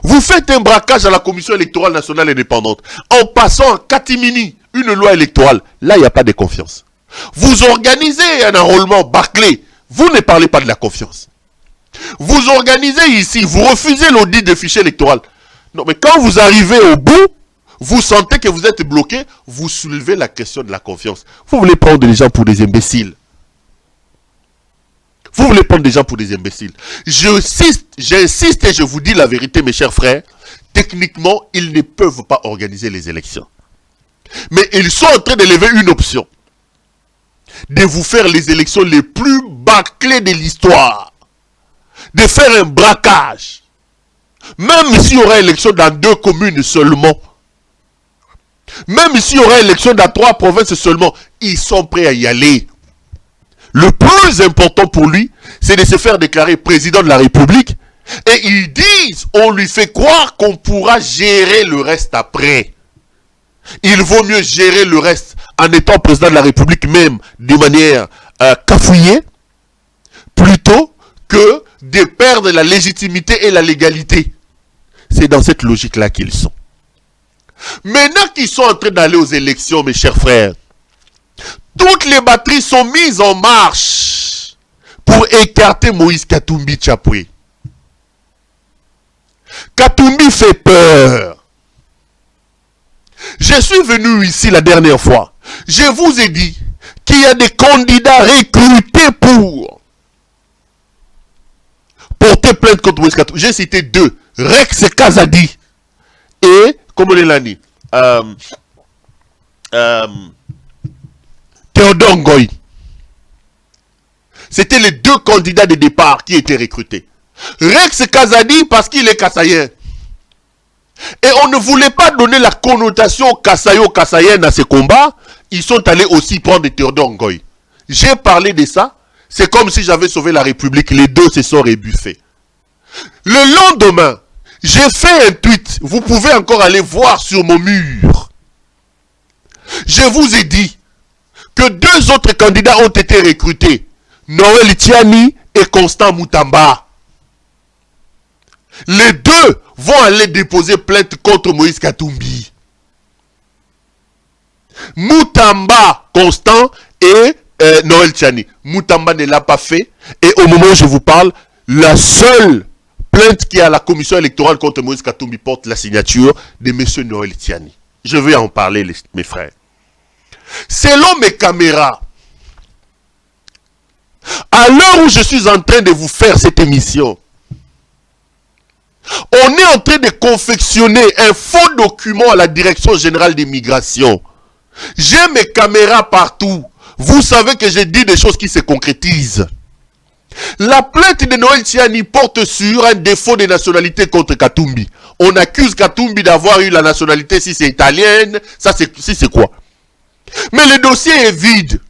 Vous faites un braquage à la Commission électorale nationale indépendante en passant en catimini une loi électorale. Là, il n'y a pas de confiance. Vous organisez un enrôlement bâclé. Vous ne parlez pas de la confiance. Vous organisez ici, vous refusez l'audit des fichiers électoraux. Non, mais quand vous arrivez au bout, vous sentez que vous êtes bloqué, vous soulevez la question de la confiance. Vous voulez prendre les gens pour des imbéciles. Vous voulez prendre des gens pour des imbéciles. J'insiste et je vous dis la vérité, mes chers frères. Techniquement, ils ne peuvent pas organiser les élections. Mais ils sont en train de lever une option. De vous faire les élections les plus bâclées de l'histoire. De faire un braquage. Même s'il y aura élection dans 2 communes seulement. Même s'il y aura élection dans 3 provinces seulement. Ils sont prêts à y aller. Le plus important pour lui, c'est de se faire déclarer président de la République. Et ils disent, on lui fait croire qu'on pourra gérer le reste après. Il vaut mieux gérer le reste en étant président de la République même de manière cafouillée, plutôt que de perdre la légitimité et la légalité. C'est dans cette logique-là qu'ils sont. Maintenant qu'ils sont en train d'aller aux élections, mes chers frères, toutes les batteries sont mises en marche pour écarter Moïse Katumbi Tchapoué. Katumbi fait peur. Je suis venu ici la dernière fois. Je vous ai dit qu'il y a des candidats recrutés pour porter plainte contre Moïse Katumbi. J'ai cité deux. Rex Kazadi et, comment on l'a dit, Théodore Ngoï. C'était les deux candidats de départ qui étaient recrutés. Rex Kazadi parce qu'il est kassaïen. Et on ne voulait pas donner la connotation kassayo-kassaïenne à ces combats. Ils sont allés aussi prendre Théodore Ngoï. J'ai parlé de ça. C'est comme si j'avais sauvé la République. Les deux se sont rebuffés. Le lendemain, j'ai fait un tweet. Vous pouvez encore aller voir sur mon mur. Je vous ai dit que deux autres candidats ont été recrutés. Noël Tiani et Constant Moutamba. Les deux vont aller déposer plainte contre Moïse Katumbi. Moutamba, Constant et Noël Tiani. Moutamba ne l'a pas fait. Et au moment où je vous parle, la seule plainte qui est à la commission électorale contre Moïse Katumbi porte la signature de M. Noël Tiani. Je vais en parler, mes frères. Selon mes caméras, à l'heure où je suis en train de vous faire cette émission, on est en train de confectionner un faux document à la Direction Générale des Migrations. J'ai mes caméras partout. Vous savez que j'ai dit des choses qui se concrétisent. La plainte de Noël Tiani porte sur un défaut de nationalité contre Katumbi. On accuse Katumbi d'avoir eu la nationalité, si c'est italienne, ça c'est quoi? Mais le dossier est vide.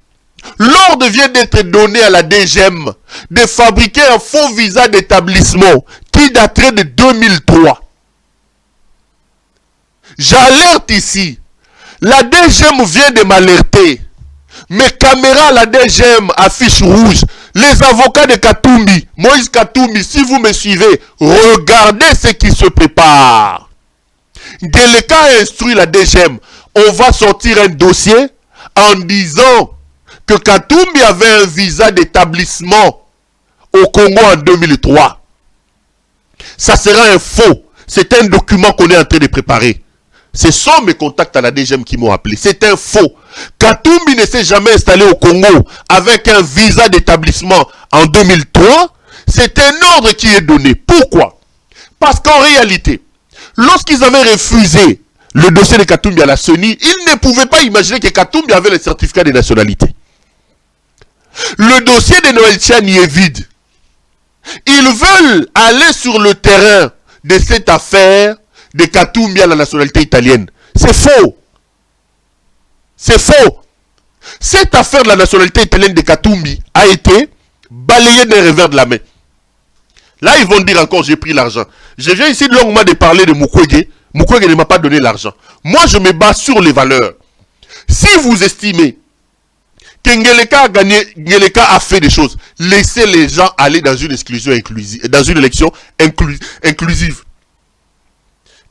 L'ordre vient d'être donné à la DGM de fabriquer un faux visa d'établissement qui daterait de 2003. J'alerte ici. La DGM vient de m'alerter. Mes caméras à la DGM affichent rouge. Les avocats de Katumbi, Moïse Katumbi, si vous me suivez, regardez ce qui se prépare. Geleka a instruit la DGM. On va sortir un dossier en disant que Katumbi avait un visa d'établissement au Congo en 2003. Ça sera un faux. C'est un document qu'on est en train de préparer. Ce sont mes contacts à la DGM qui m'ont appelé. C'est un faux. Katumbi ne s'est jamais installé au Congo avec un visa d'établissement en 2003. C'est un ordre qui est donné. Pourquoi? Parce qu'en réalité, lorsqu'ils avaient refusé le dossier de Katumbi à la CENI, ils ne pouvaient pas imaginer que Katumbi avait le certificat de nationalité. Le dossier de Noël Tiani est vide. Ils veulent aller sur le terrain de cette affaire de Katumbi à la nationalité italienne. C'est faux. C'est faux. Cette affaire de la nationalité italienne de Katumbi a été balayée d'un revers de la main. Là, ils vont dire encore, j'ai pris l'argent. Je viens ici longuement de parler de Mukwege. Mukwege ne m'a pas donné l'argent. Moi, je me base sur les valeurs. Si vous estimez que Ngeleka a gagné, Ngeleka a fait des choses, laissez les gens aller dans une exclusion inclusive, dans une élection inclusive.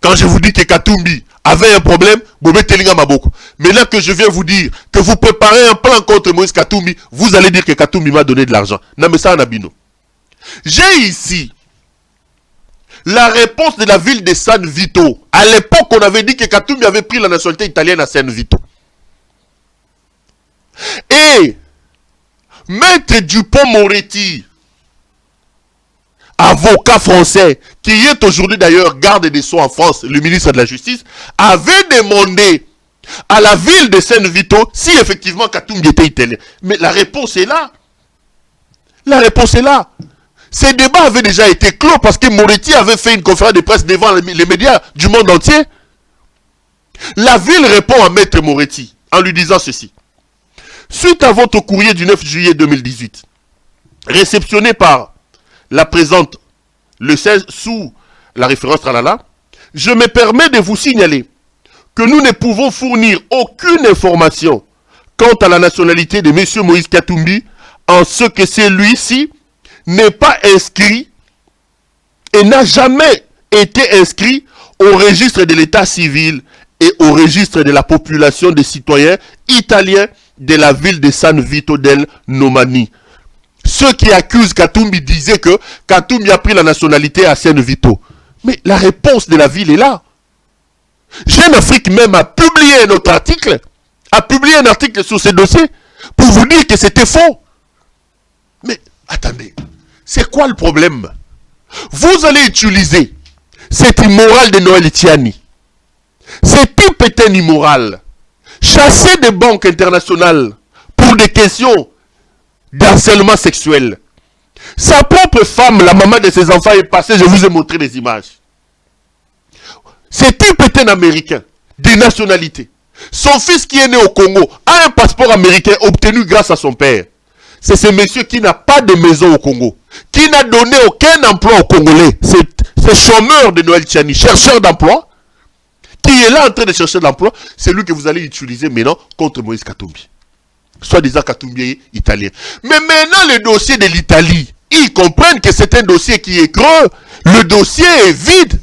Quand je vous dis que Katumbi avait un problème, Bobé Telinga Maboko. Maintenant que je viens vous dire que vous préparez un plan contre Moïse Katumbi, vous allez dire que Katumbi m'a donné de l'argent. Non, mais ça, Nabino. J'ai ici la réponse de la ville de San Vito. À l'époque, on avait dit que Katumbi avait pris la nationalité italienne à San Vito. Et Maître Dupond-Moretti, avocat français, qui est aujourd'hui d'ailleurs garde des Sceaux en France, le ministre de la Justice, avait demandé à la ville de San Vito si effectivement Katumbi était italien. Mais la réponse est là. La réponse est là. Ces débats avaient déjà été clos parce que Moretti avait fait une conférence de presse devant les médias du monde entier. La ville répond à Maître Moretti en lui disant ceci. Suite à votre courrier du 9 juillet 2018, réceptionné par la présente le 16 sous la référence tralala, je me permets de vous signaler que nous ne pouvons fournir aucune information quant à la nationalité de M. Moïse Katumbi, en ce que celui-ci n'est pas inscrit et n'a jamais été inscrit au registre de l'état civil et au registre de la population des citoyens italiens de la ville de San Vito del Nomani. Ceux qui accusent Katumbi disaient que Katumbi a pris la nationalité à San Vito. Mais la réponse de la ville est là. Jeune Afrique même a publié un autre article, sur ce dossier pour vous dire que c'était faux. Mais attendez, c'est quoi le problème? Vous allez utiliser cet immoral de Noël Etiani. Cet type est un immoral. Chassé des banques internationales pour des questions d'harcèlement sexuel. Sa propre femme, la maman de ses enfants est passée, je vous ai montré des images. Cet type est un Américain, de nationalité. Son fils qui est né au Congo a un passeport américain obtenu grâce à son père. C'est ce monsieur qui n'a pas de maison au Congo, qui n'a donné aucun emploi aux Congolais. C'est chômeur de Noël Etiani, chercheur d'emploi, qui est là en train de chercher de l'emploi. C'est lui que vous allez utiliser maintenant contre Moïse Katumbi. Soit-disant Katumbi est italien. Mais maintenant, le dossier de l'Italie, ils comprennent que c'est un dossier qui est creux. Le dossier est vide.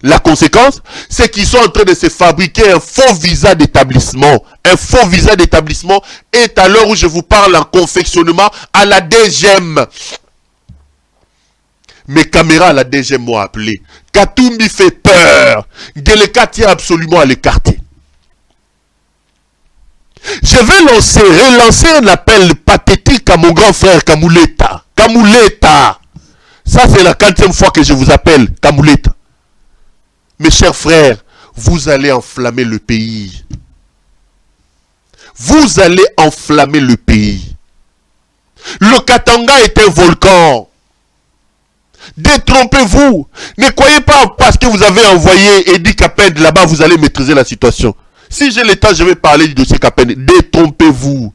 La conséquence, c'est qu'ils sont en train de se fabriquer un faux visa d'établissement. Un faux visa d'établissement est à l'heure où je vous parle en confectionnement à la DGM. Mes caméras à la DGM m'ont appelé. Katumbi fait peur. Geleka tient absolument à l'écarter. Je vais relancer un appel pathétique à mon grand frère Kamuleta. Kamuleta. Ça c'est la 4e fois que je vous appelle Kamuleta. Mes chers frères, vous allez enflammer le pays. Vous allez enflammer le pays. Le Katanga est un volcan. Détrompez-vous. Ne croyez pas parce que vous avez envoyé Edi Kapend là-bas, vous allez maîtriser la situation. Si j'ai le temps, je vais parler du dossier Kapend. Détrompez-vous.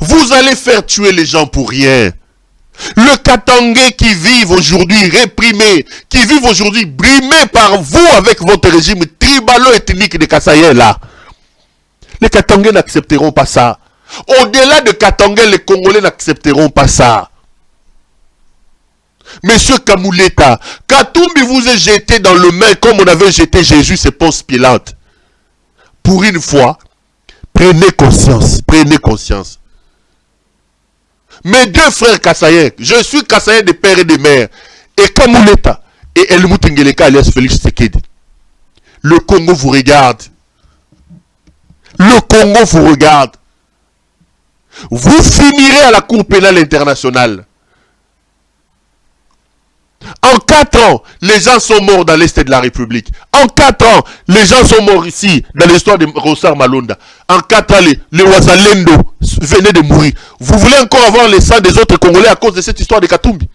Vous allez faire tuer les gens pour rien. Le Katangais qui vivent aujourd'hui réprimés, qui vivent aujourd'hui brimés par vous avec votre régime tribalo-ethnique de Kasaïen là. Les Katangais n'accepteront pas ça. Au-delà de Katangais, les Congolais n'accepteront pas ça. Monsieur Kamuleta, Katumbi vous est jeté dans le main comme on avait jeté Jésus, c'est Ponce Pilate. Pour une fois, prenez conscience, prenez conscience. Mes deux frères Kassaïens, je suis Kassaïen de père et de mère, et Kamuleta, et Helmut Ngeleka alias Félix Tshisekedi. Le Congo vous regarde. Le Congo vous regarde. Vous finirez à la Cour pénale internationale. En 4 ans, les gens sont morts dans l'Est de la République. En 4 ans, les gens sont morts ici, dans l'histoire de Rossar Malonda. En 4 ans, les Ouazalendo venaient de mourir. Vous voulez encore avoir les sangs des autres Congolais à cause de cette histoire de Katumbi?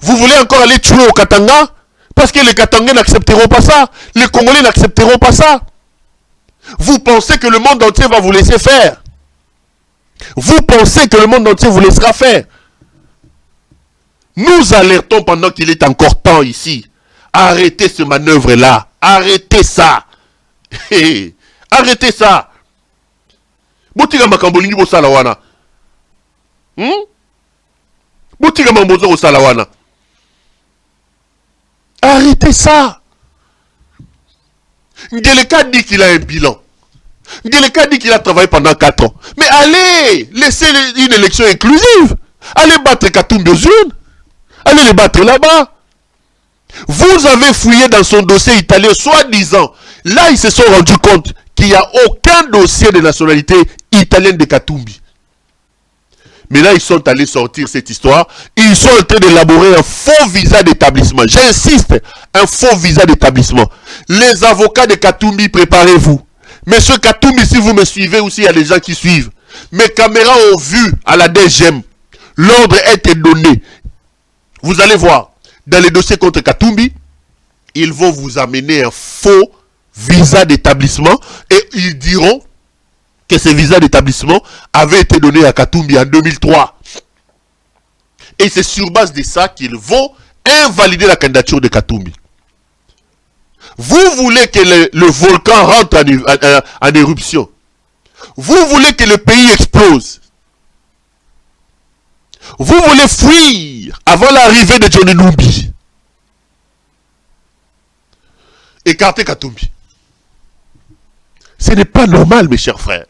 Vous voulez encore aller tuer au Katanga? Parce que les Katangais n'accepteront pas ça. Les Congolais n'accepteront pas ça. Vous pensez que le monde entier va vous laisser faire? Vous pensez que le monde entier vous laissera faire? Nous alertons pendant qu'il est encore temps ici. Arrêtez ce manœuvre-là. Arrêtez ça. Arrêtez ça. Boutiga makambolingi bo salawana. Boutiga mambozo bo salawana. Arrêtez ça. Ngeleka dit qu'il a un bilan. Ngeleka dit qu'il a travaillé pendant 4 ans. Mais allez, laissez une élection inclusive. Allez battre Katumbi aux urnes. Allez les battre là-bas. Vous avez fouillé dans son dossier italien, soi-disant. Là, ils se sont rendus compte qu'il n'y a aucun dossier de nationalité italienne de Katumbi. Mais là, ils sont allés sortir cette histoire. Ils sont en train d'élaborer un faux visa d'établissement. J'insiste, un faux visa d'établissement. Les avocats de Katumbi, préparez-vous. Monsieur Katumbi, si vous me suivez aussi, il y a des gens qui suivent. Mes caméras ont vu à la DGM. L'ordre a été donné. Vous allez voir, dans les dossiers contre Katumbi, ils vont vous amener un faux visa d'établissement et ils diront que ce visa d'établissement avait été donné à Katumbi en 2003. Et c'est sur base de ça qu'ils vont invalider la candidature de Katumbi. Vous voulez que le volcan rentre en éruption. Vous voulez que le pays explose. Vous voulez fuir avant l'arrivée de John Numbi. Écartez Katumbi. Ce n'est pas normal, mes chers frères.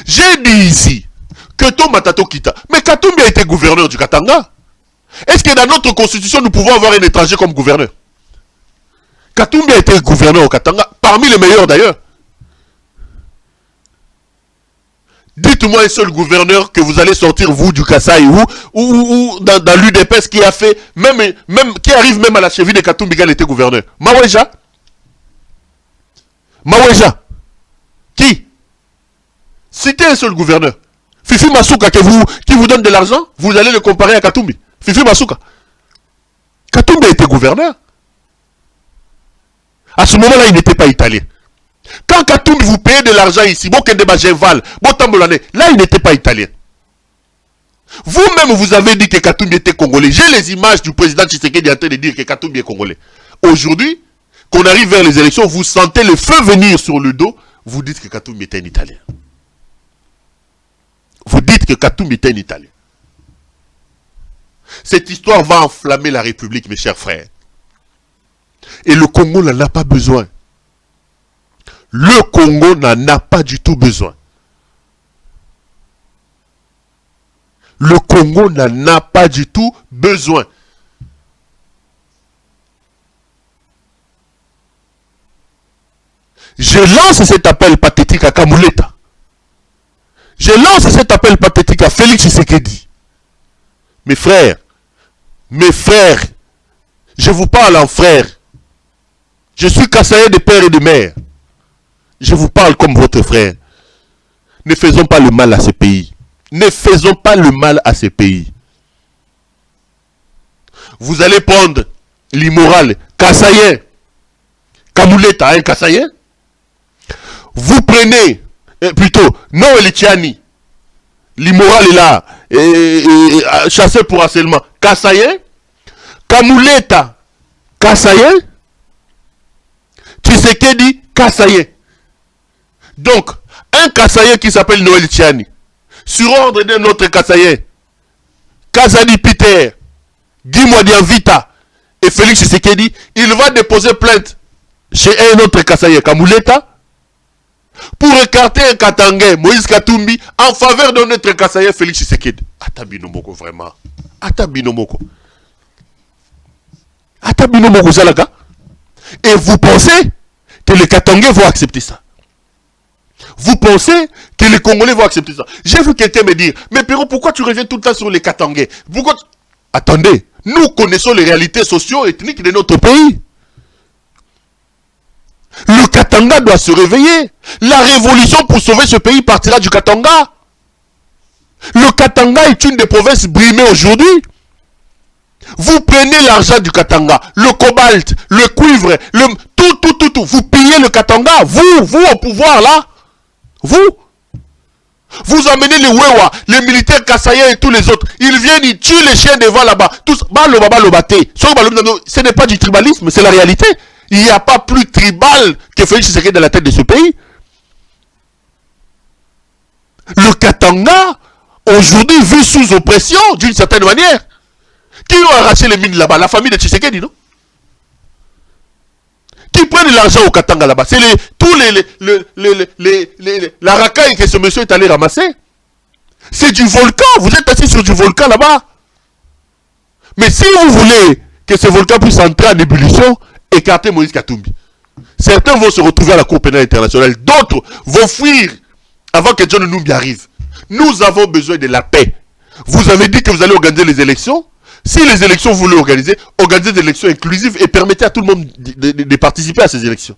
J'ai dit ici que Tom Matato Kita. Mais Katumbi a été gouverneur du Katanga. Est-ce que dans notre constitution, nous pouvons avoir un étranger comme gouverneur? Katumbi a été gouverneur au Katanga, parmi les meilleurs d'ailleurs. Dites-moi un seul gouverneur que vous allez sortir, vous, du Kasaï, ou dans l'UDPS qui a fait, qui arrive même à la cheville de Katumbi quand il était gouverneur. Maweja? Maweja? Qui? Citez un seul gouverneur. Fifi Masuka qui vous donne de l'argent, vous allez le comparer à Katumbi. Fifi Masuka. Katumbi a été gouverneur. À ce moment-là, il n'était pas italien. Quand Katumbi vous payait de l'argent ici, là, il n'était pas italien. Vous-même, vous avez dit que Katumbi était congolais. J'ai les images du président Tshisekedi en train de dire que Katumbi est congolais. Aujourd'hui, qu'on arrive vers les élections, vous sentez le feu venir sur le dos, vous dites que Katumbi était un italien. Vous dites que Katumbi était un italien. Cette histoire va enflammer la République, mes chers frères. Et le Congo n'en a pas besoin. Le Congo n'en a pas du tout besoin. Le Congo n'en a pas du tout besoin. Je lance cet appel pathétique à Kamuleta. Je lance cet appel pathétique à Félix Tshisekedi. Mes frères, je vous parle en frère. Je suis Kassaïen de père et de mère. Je vous parle comme votre frère. Ne faisons pas le mal à ce pays. Ne faisons pas le mal à ce pays. Vous allez prendre l'immoral Kassaïen, Kamuleta, un Kassaïen. Vous prenez, plutôt, Noël Tchani. L'immoral est là, chassé pour harcèlement. Kassaïen, Kamuleta, Kassaïen, Tshisekedi, Kassaïen. Donc, un Kassaïen qui s'appelle Noël Tchani, sur ordre d'un autre Kassaïen, Kazadi Peter, Guy Mwadianvita et Félix Tshisekedi, il va déposer plainte chez un autre Kassaïen, Kamuleta, pour écarter un Katangais, Moïse Katumbi, en faveur de notre Kassaïen, Félix Tshisekedi. Atabinomoko, vraiment. Atabinomoko. Atabinomoko, Zalaka. Et vous pensez que les Katangais vont accepter ça? Vous pensez que les Congolais vont accepter ça? J'ai vu quelqu'un me dire, mais Péro, pourquoi tu reviens tout le temps sur les Katangais? Pourquoi? Attendez, nous connaissons les réalités socio-ethniques de notre pays. Le Katanga doit se réveiller. La révolution pour sauver ce pays partira du Katanga. Le Katanga est une des provinces brimées aujourd'hui. Vous prenez l'argent du Katanga, le cobalt, le cuivre, tout. Vous pillez le Katanga. Vous au pouvoir là. Vous amenez les Wewa, les militaires Kassaïens et tous les autres. Ils viennent, ils tuent les chiens devant là-bas. Tous, ce n'est pas du tribalisme, c'est la réalité. Il n'y a pas plus tribal que Félix Tshisekedi dans la tête de ce pays. Le Katanga, aujourd'hui, vit sous oppression, d'une certaine manière. Qui ont arraché les mines là-bas? La famille de Tshisekedi, non? Qui prennent l'argent au Katanga là-bas? C'est la racaille que ce monsieur est allé ramasser. C'est du volcan. Vous êtes assis sur du volcan là-bas. Mais si vous voulez que ce volcan puisse entrer en ébullition, écartez Moïse Katumbi. Certains vont se retrouver à la Cour pénale internationale. D'autres vont fuir avant que John Numbi arrive. Nous avons besoin de la paix. Vous avez dit que vous allez organiser les élections. Si les élections vous voulez organiser, organisez des élections inclusives et permettez à tout le monde de participer à ces élections.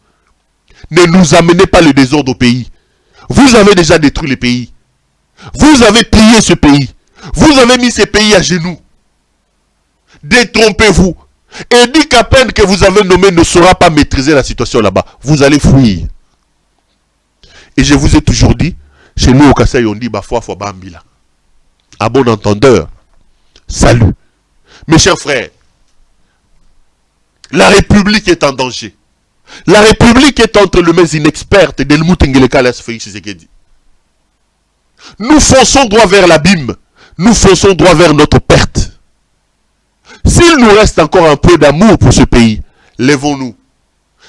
Ne nous amenez pas le désordre au pays. Vous avez déjà détruit le pays. Vous avez pillé ce pays. Vous avez mis ce pays à genoux. Détrompez-vous. Et dit qu'à peine que vous avez nommé ne saura pas maîtriser la situation là-bas. Vous allez fuir. Et je vous ai toujours dit, chez nous au Kasaï, on dit Bafwa Fwa Bambila. À bon entendeur, salut. Mes chers frères, la République est en danger. La République est entre les mains inexpertes d'Helmut Ngeleka alias Félix Tshisekedi. Nous fonçons droit vers l'abîme. Nous fonçons droit vers notre perte. S'il nous reste encore un peu d'amour pour ce pays, lèvons-nous.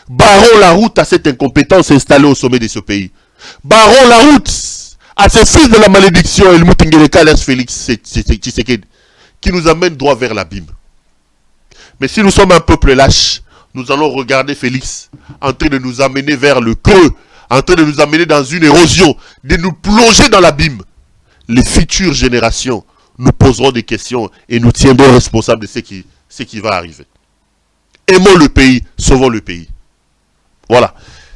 Barrons la route à cette incompétence installée au sommet de ce pays. Barrons la route à ce fils de la malédiction Helmut Ngeleka alias Félix Tshisekedi qui nous amène droit vers l'abîme. Mais si nous sommes un peuple lâche, nous allons regarder Félix en train de nous amener vers le creux, en train de nous amener dans une érosion, de nous plonger dans l'abîme. Les futures générations nous poseront des questions et nous tiendrons responsables de ce qui va arriver. Aimons le pays, sauvons le pays. Voilà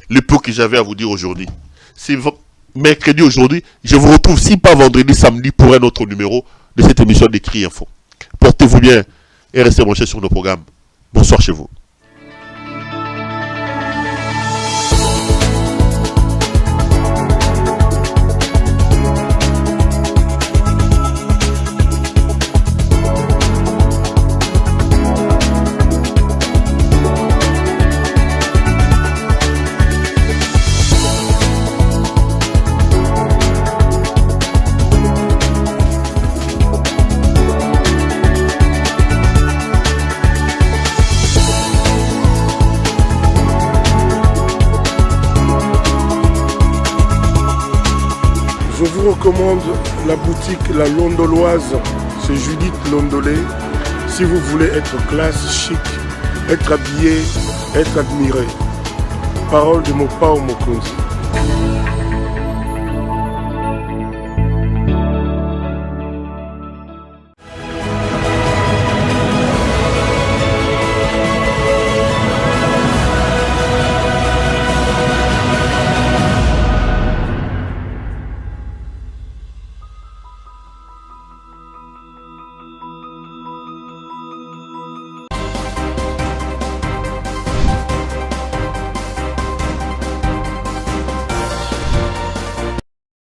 le peu que j'avais à vous dire aujourd'hui. C'est mercredi aujourd'hui. Je vous retrouve si pas vendredi, samedi pour un autre numéro de cette émission d'Écrit Info. Portez-vous bien et restez branchés sur nos programmes. Bonsoir chez vous. Je vous recommande la boutique La Londoloise, c'est Judith Londolé. Si vous voulez être classe, chic, être habillé, être admiré. Parole de Mopao Mokonzi.